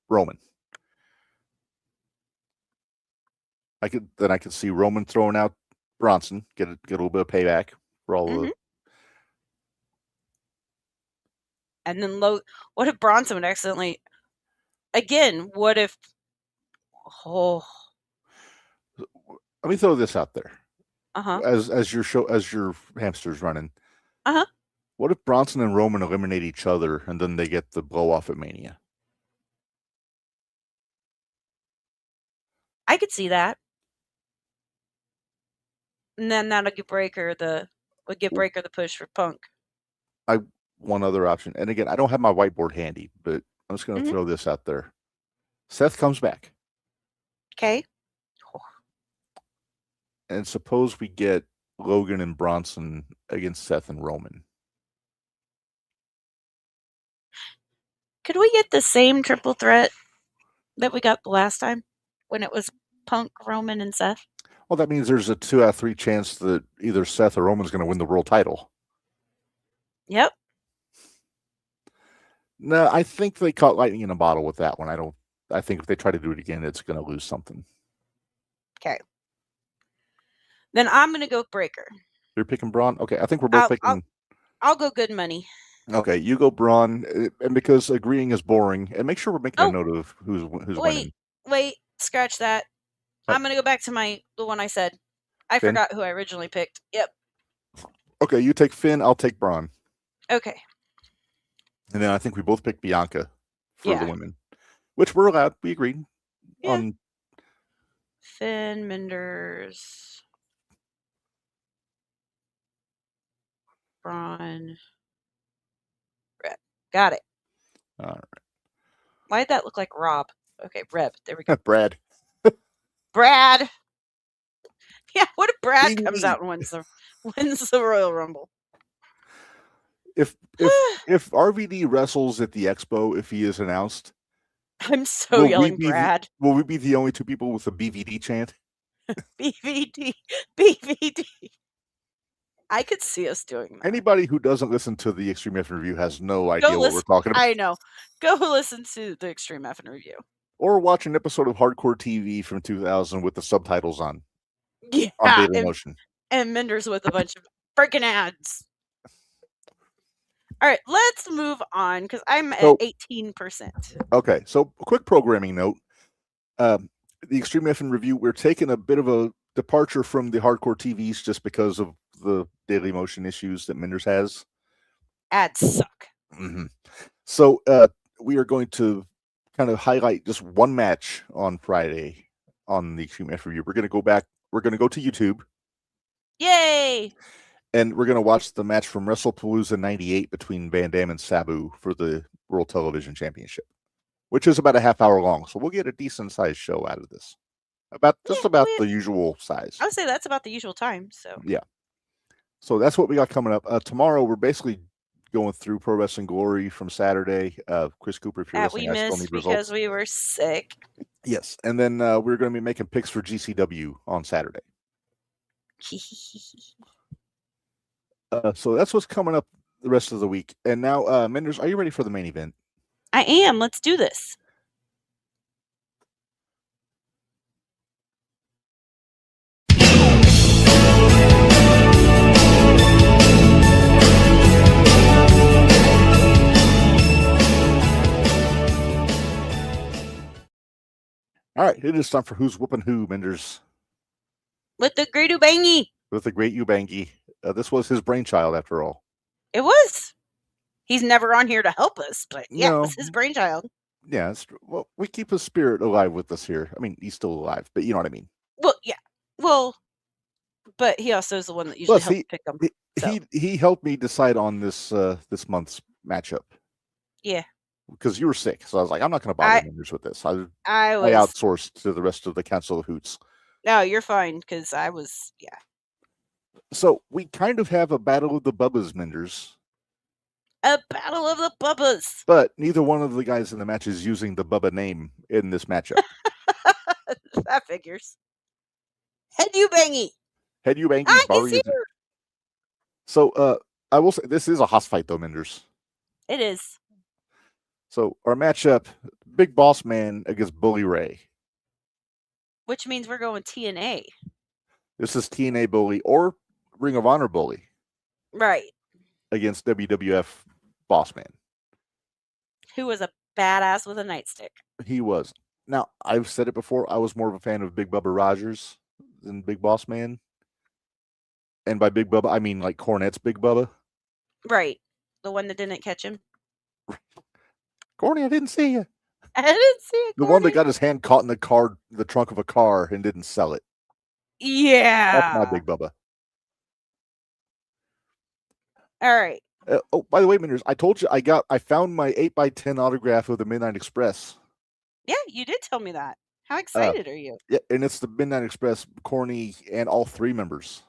Roman. I could see Roman throwing out Bronson, get a little bit of payback for all the. And then what if Bronson would accidentally? Again, what if? Oh. Let me throw this out there. Uh-huh. As your hamster's running. Uh-huh. What if Bronson and Roman eliminate each other and then they get the blow off at Mania? I could see that. And then that'll give Breaker the push for Punk. One other option. And again, I don't have my whiteboard handy, but I'm just going to throw this out there. Seth comes back. Okay. And suppose we get Logan and Bronson against Seth and Roman. Could we get the same triple threat that we got the last time when it was Punk, Roman, and Seth? Well, that means there's a 2 out of 3 chance that either Seth or Roman's going to win the world title. Yep. No, I think they caught lightning in a bottle with that one. I think if they try to do it again, it's going to lose something. Okay. Then I'm going to go Breaker. You're picking Braun? Okay, I think we're both picking... I'll go Good Money. Okay, you go Braun, and because agreeing is boring, and make sure we're making a note of who's winning. Wait, scratch that. I'm going to go back to the one I said. I forgot who I originally picked. Yep. Okay, you take Finn, I'll take Braun. Okay. And then I think we both picked Bianca for the women, which we're allowed. We agreed on Finn, Minderz, Braun, Reb. Got it. All right. Why did that look like Rob? Okay, Reb. There we go. Brad. Yeah, what if Brad comes out and wins the Royal Rumble? If RVD wrestles at the Expo, if he is announced, I'm so yelling Brad. Will we be the only 2 people with a BVD chant? BVD. I could see us doing that. Anybody who doesn't listen to the Extreme Effing Review has no idea what we're talking about. I know. Go listen to the Extreme Effing Review. Or watch an episode of Hardcore TV from 2000 with the subtitles on. Yeah, on Daily Motion. And Minderz with a bunch of freaking ads. All right, let's move on because I'm at 18%. Okay, so a quick programming note. The Extreme Effing Review, we're taking a bit of a departure from the Hardcore TVs just because of the Daily Motion issues that Minderz has. Ads suck. Mm-hmm. So we are going to kind of highlight just one match on Friday on the Extreme Effing Review. We're going to go back. We're going to go to YouTube. Yay! And we're going to watch the match from WrestlePalooza 98 between Van Dam and Sabu for the World Television Championship, which is about a half hour long. So we'll get a decent sized show out of this. About the usual size. I would say that's about the usual time. So yeah. So that's what we got coming up. Tomorrow we're basically going through Pro Wrestling Glory from Saturday. Chris Cooper, if you're listening, we missed because we were sick. Yes. And then we're going to be making picks for GCW on Saturday. So that's what's coming up the rest of the week. And now, Minderz, are you ready for the main event? I am. Let's do this. All right, it is time for Who's Whooping Who, Minderz. With the great Ubangi. With the great Ubangi. This was his brainchild, after all. It was. He's never on here to help us, but yeah, it was his brainchild. Yeah, well, we keep his spirit alive with us here. I mean, he's still alive, but you know what I mean. Well, yeah. Well, but he also is the one that usually helps pick them. He helped me decide on this this month's matchup. Yeah. Because you were sick, so I was like, I'm not going to bother Minderz with this. I outsourced to the rest of the Council of Hoots. No, you're fine, because I was, yeah. So we kind of have a battle of the Bubbas, Minderz. A battle of the Bubbas. But neither one of the guys in the match is using the Bubba name in this matchup. That figures. Head you bangy. Head you bangy. He's here. So I will say this is a hoss fight though, Minderz. It is. So our matchup, Big Boss Man against Bully Ray. Which means we're going TNA. This is TNA Bully or Ring of Honor Bully. Right. Against WWF Boss Man. Who was a badass with a nightstick. He was. Now, I've said it before, I was more of a fan of Big Bubba Rogers than Big Boss Man. And by Big Bubba, I mean like Cornette's Big Bubba. Right. The one that didn't catch him. Corny, I didn't see you. I didn't see it. The one that got his hand caught in the trunk of a car and didn't sell it. Yeah. That's my Big Bubba. All right. Oh, by the way, Minderz, I told you I found my 8x10 autograph of the Midnight Express. Yeah, you did tell me that. How excited are you? Yeah, and it's the Midnight Express, Corny, and all three members.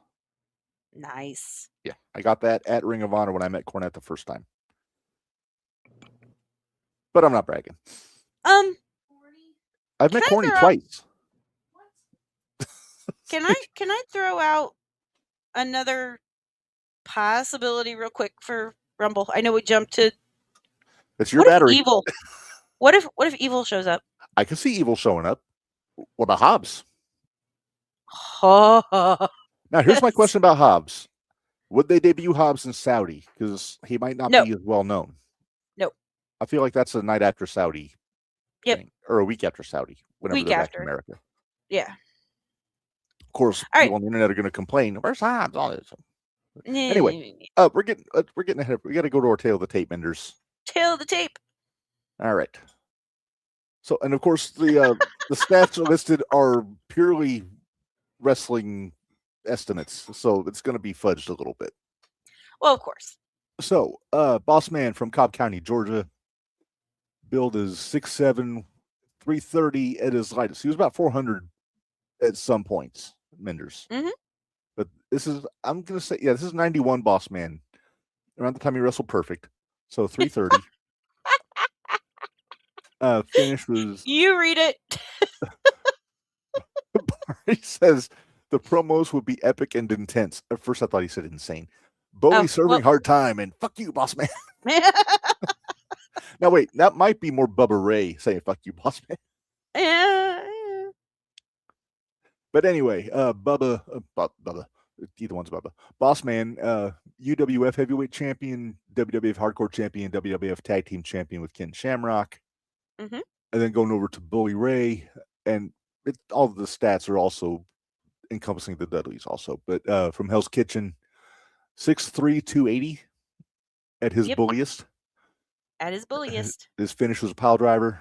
Nice. Yeah, I got that at Ring of Honor when I met Cornette the first time. But I'm not bragging. I've met Corny twice. Can I throw out another possibility real quick for Rumble? I know we jumped to. It's your battery. Evil. What if Evil shows up? I can see Evil showing up. What about Hobbs? Now, here's my question about Hobbs. Would they debut Hobbs in Saudi? Because he might not be as well known. Nope. I feel like that's a night after Saudi. Yep. Thing, or a week after Saudi. Whenever they're back in America. Yeah. Of course, people on the internet are going to complain. Where's Hobbs? All this. Anyway, we're getting ahead. We got to go to our tail of the tape, Minderz. Tail of the tape. All right. So, and of course, the stats listed are purely wrestling estimates, so it's going to be fudged a little bit. Well, of course. So, Boss Man from Cobb County, Georgia. Build is 6'7", 330 at his lightest. He was about 400 at some points, Minderz. Mm-hmm. But this is, I'm going to say, this is 91 Boss Man. Around the time he wrestled Perfect. So 330. Finish was... You read it. He says the promos would be epic and intense. At first I thought he said insane. Bully serving hard time and fuck you, Boss Man. Now wait, that might be more Bubba Ray saying fuck you, Boss Man. Yeah. But anyway, Bubba, either one's Bubba. Boss Man, UWF Heavyweight Champion, WWF Hardcore Champion, WWF Tag Team Champion with Ken Shamrock. Mm-hmm. And then going over to Bully Ray, and all of the stats are also encompassing the Dudleys also. But from Hell's Kitchen, 6'3", 280 at his bulliest. At his bulliest. His finish was a pile driver.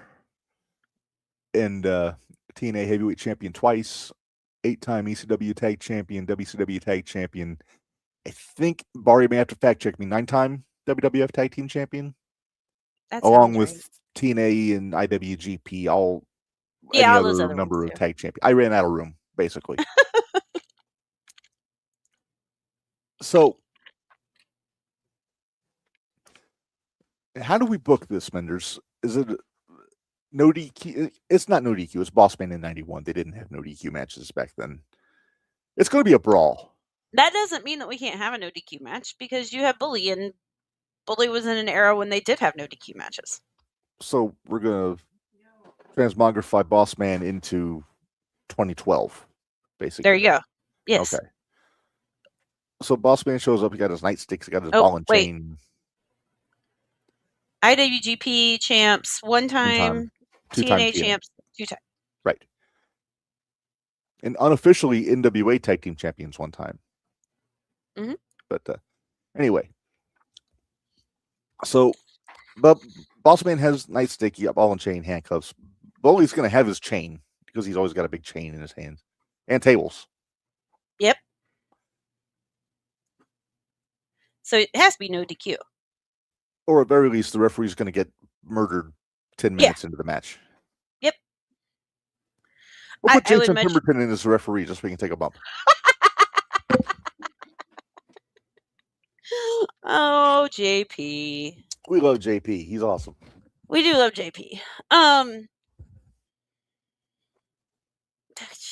And TNA Heavyweight Champion twice. 8-time ECW Tag Champion, WCW Tag Champion. I think Barry may have to fact check me. 9-time WWF Tag Team Champion. Along with TNA and IWGP, all other number of tag champions. I ran out of room, basically. So, how do we book this, Minderz? Is it no DQ? It's not no DQ. It's Boss Man in 91. They didn't have no DQ matches back then. It's going to be a brawl. That doesn't mean that we can't have a no DQ match because you have Bully, and Bully was in an era when they did have no DQ matches. So we're going to transmogrify Boss Man into 2012, basically. There you go. Yes. Okay. So Boss Man shows up. He got his nightsticks. He got his ball and chain. IWGP champs, one time. TNA champs, 2 times. Right. And unofficially NWA Tag Team Champions 1 time. Mm-hmm. But anyway. So, but Boss Man has nightstick, he got ball and chain, handcuffs. Bully's going to have his chain because he's always got a big chain in his hands. And tables. Yep. So it has to be no DQ. Or at very least, the referee's going to get murdered 10 minutes into the match. Yep. We'll put I would Jason mention. Pemberton in as a referee just so we can take a bump. Oh, JP. We love JP. He's awesome. We do love JP.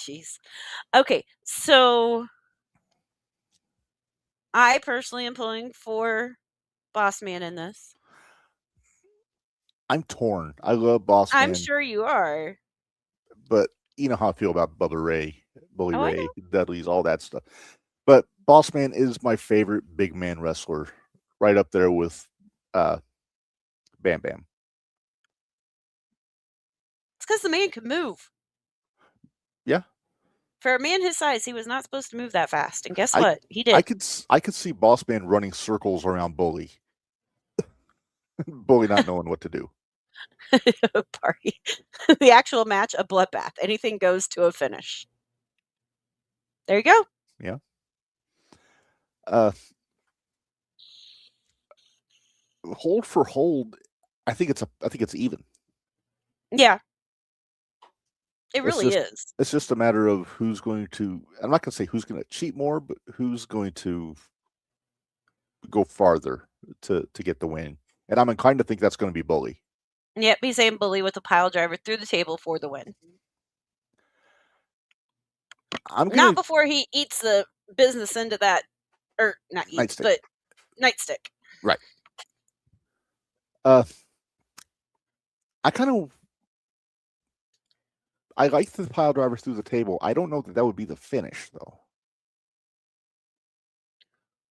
Jeez. Okay, so I personally am pulling for Boss Man in this. I'm torn. I love Boss Man. I'm sure you are. But you know how I feel about Bubba Ray, Bully Oh, I Ray, know. Dudley's, all that stuff. But Boss Man is my favorite big man wrestler, right up there with Bam Bam. It's because the man can move. Yeah. For a man his size, he was not supposed to move that fast. And guess what? He did. I could see Boss Man running circles around Bully. Bully not knowing what to do. Party. The actual match, a bloodbath. Anything goes to a finish. There you go. Yeah. Hold for hold, I think it's even. Yeah. It really is. It's just a matter of who's going to. I'm not going to say who's going to cheat more, but who's going to go farther to get the win. And I'm inclined to think that's going to be Bully. Yep, he's saying Bully with a pile driver through the table for the win. Not before he eats the business into that, or not eats, but nightstick. Right. I like the pile driver through the table. I don't know that would be the finish, though.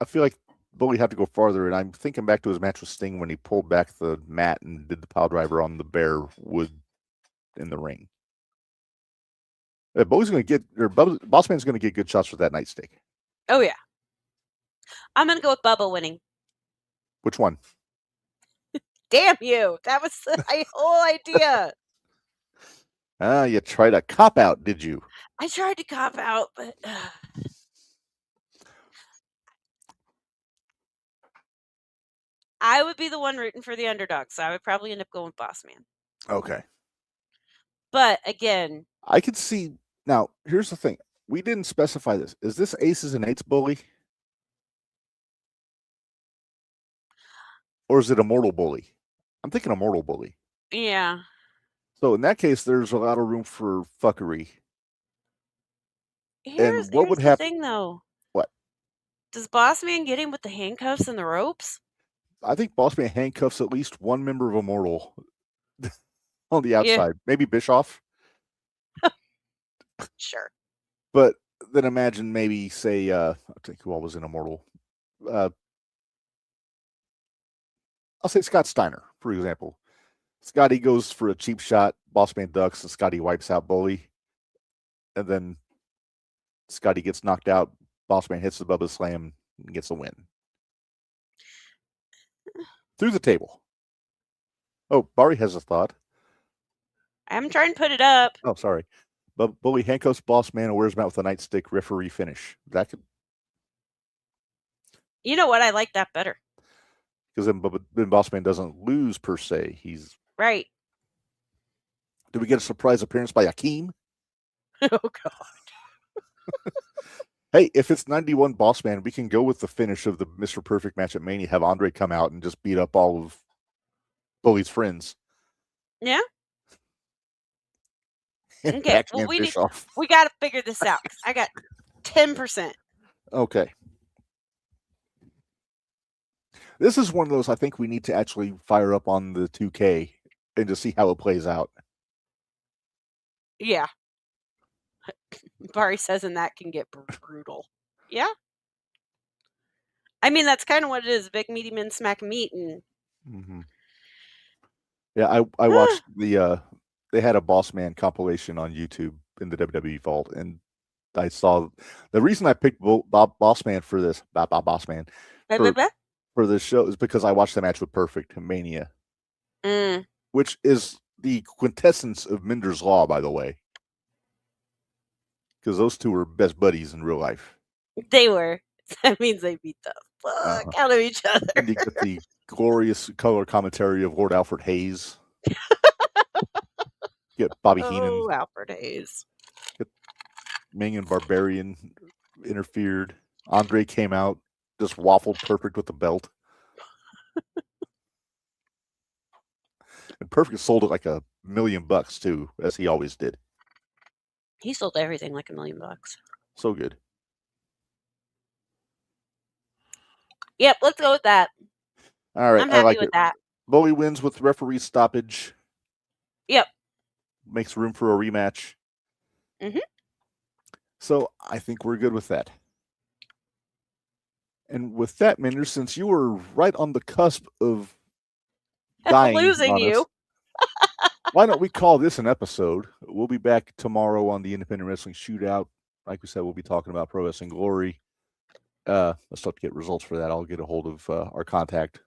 I feel like Bully had to go farther, and I'm thinking back to his match with Sting when he pulled back the mat and did the pile driver on the bare wood in the ring. Bully's going to get, or Boss Man's going to get good shots with that nightstick. Oh, yeah. I'm going to go with Bubba winning. Which one? Damn you. That was the whole idea. You tried a cop out, did you? I tried to cop out, but I would be the one rooting for the underdog, so I would probably end up going with Boss Man. Okay. But again, I could see. Now, here's the thing. We didn't specify this. Is this Aces and Eights Bully? Or is it a Mortal Bully? I'm thinking a Mortal Bully. Yeah. So in that case, there's a lot of room for fuckery. Here's the thing, though. What? Does Boss Man get him with the handcuffs and the ropes? I think Boss Man handcuffs at least one member of Immortal on the outside. Yeah. Maybe Bischoff. Sure. But then imagine maybe, say, I think who all was in Immortal. I'll say Scott Steiner, for example. Scotty goes for a cheap shot, Boss Man ducks, and Scotty wipes out Bully. And then Scotty gets knocked out, Boss Man hits the Bubba Slam and gets a win. Through the table. Oh, Bari has a thought. I'm trying to put it up. Oh, sorry. Bully handcuffs Boss Man and wears him out with a nightstick referee finish. That could. You know what? I like that better. Because then Boss Man doesn't lose per se. He's right. Did we get a surprise appearance by Akeem? Oh God. Hey, if it's 91 Boss Man, we can go with the finish of the Mr. Perfect match at Mania. Have Andre come out and just beat up all of Bully's friends. Yeah. Okay, well, we got to figure this out. I got 10%. Okay. This is one of those I think we need to actually fire up on the 2K and just see how it plays out. Yeah. Bari says, and that can get brutal. Yeah. I mean, that's kind of what it is. Big meaty men smack meat. And... Mm-hmm. Yeah, I watched they had a Boss Man compilation on YouTube in the WWE Vault, and I saw the reason I picked Boss Man for this Boss Man for this show is because I watched the match with Perfect Mania, which is the quintessence of Minderz Law, by the way, because those two were best buddies in real life. They were. That means they beat the fuck out of each other. And you get the glorious color commentary of Lord Alfred Hayes. Get Bobby Heenan. Oh, Alfred Hayes. Ming and Barbarian interfered. Andre came out, just waffled perfect with the belt. And Perfect sold it like $1 million too, as he always did. He sold everything like $1 million. So good. Yep, let's go with that. All right, I'm happy like with it. that. Bully wins with referee stoppage. Yep. Makes room for a rematch. Mm-hmm. So I think we're good with that. And with that, Minderz, since you were right on the cusp of dying losing on you, us, why don't we call this an episode? We'll be back tomorrow on the Independent Wrestling Shootout. Like we said, we'll be talking about Pro Wrestling Glory. Let's have to get results for that. I'll get a hold of our contact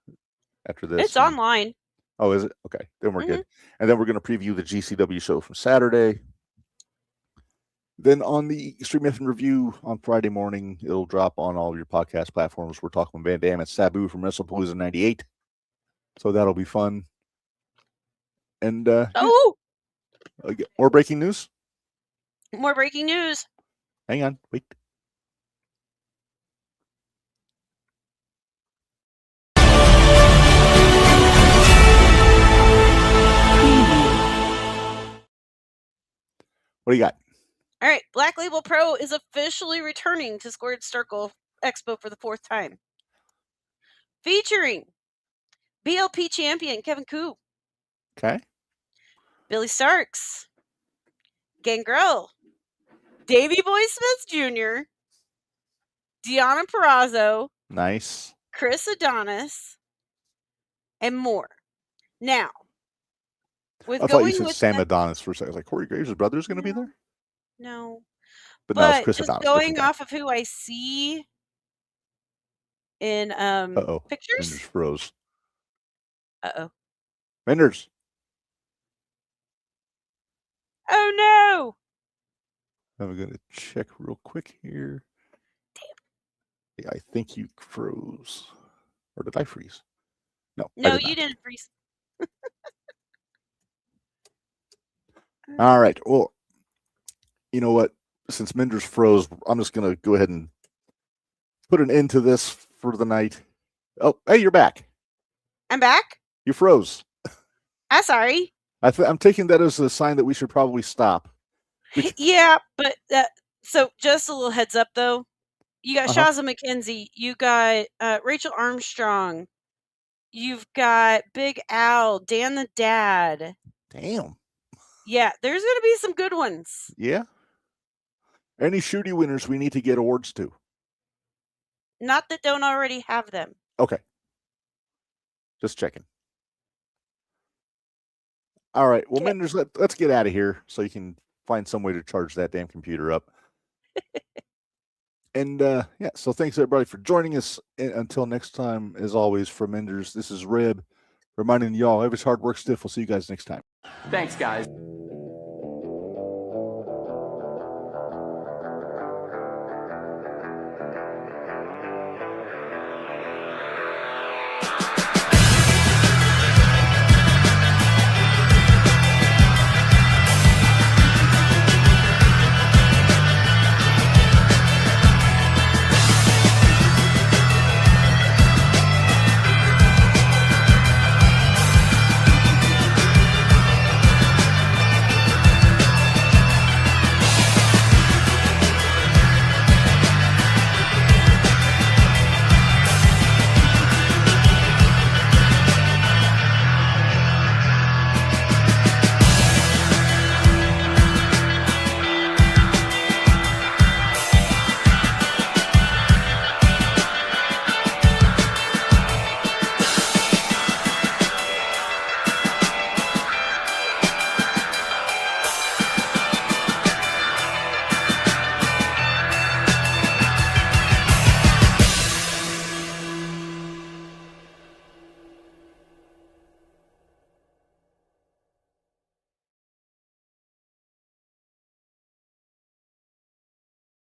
after this. It's online. Oh, is it? Okay, then we're good. And then we're going to preview the GCW show from Saturday. Then on the Extreme Wrestling Review on Friday morning, it'll drop on all your podcast platforms. We're talking Van Dam and Sabu from WrestlePalooza 98. So that'll be fun. And more breaking news? More breaking news. Hang on, wait. What do you got? All right, Black Label Pro is officially returning to Squared Circle Expo for the 4th time. Featuring BLP champion Kevin Koo. Okay. Billy Starks. Gangrel. Davey Boy Smith Jr. Deonna Purrazzo. Nice. Chris Adonis. And more. Now, I thought you said Sam Adonis for a second. I was like, Corey Graves' brother is going to be there? No. But no, it's Chris Adonis. Going off of who I see in pictures. Minderz froze. Minderz. Oh no! I'm going to check real quick here. Damn. Yeah, I think you froze. Or did I freeze? No, you didn't freeze. All right. Well, you know what? Since Minderz froze, I'm just going to go ahead and put an end to this for the night. Oh, hey, you're back. I'm back? You froze. I'm sorry. I'm taking that as a sign that we should probably stop. Yeah, but so just a little heads up, though. You got Shaza McKenzie. You got Rachel Armstrong. You've got Big Al, Dan the Dad. Damn. Yeah, there's going to be some good ones. Yeah. Any shooty winners we need to get awards to? Not that don't already have them. Okay. Just checking. All right. Well, Minderz, let's get out of here so you can find some way to charge that damn computer up. And so thanks everybody for joining us. And until next time, as always, from Minderz, this is Reb reminding y'all, every hard work stiff. We'll see you guys next time. Thanks, guys.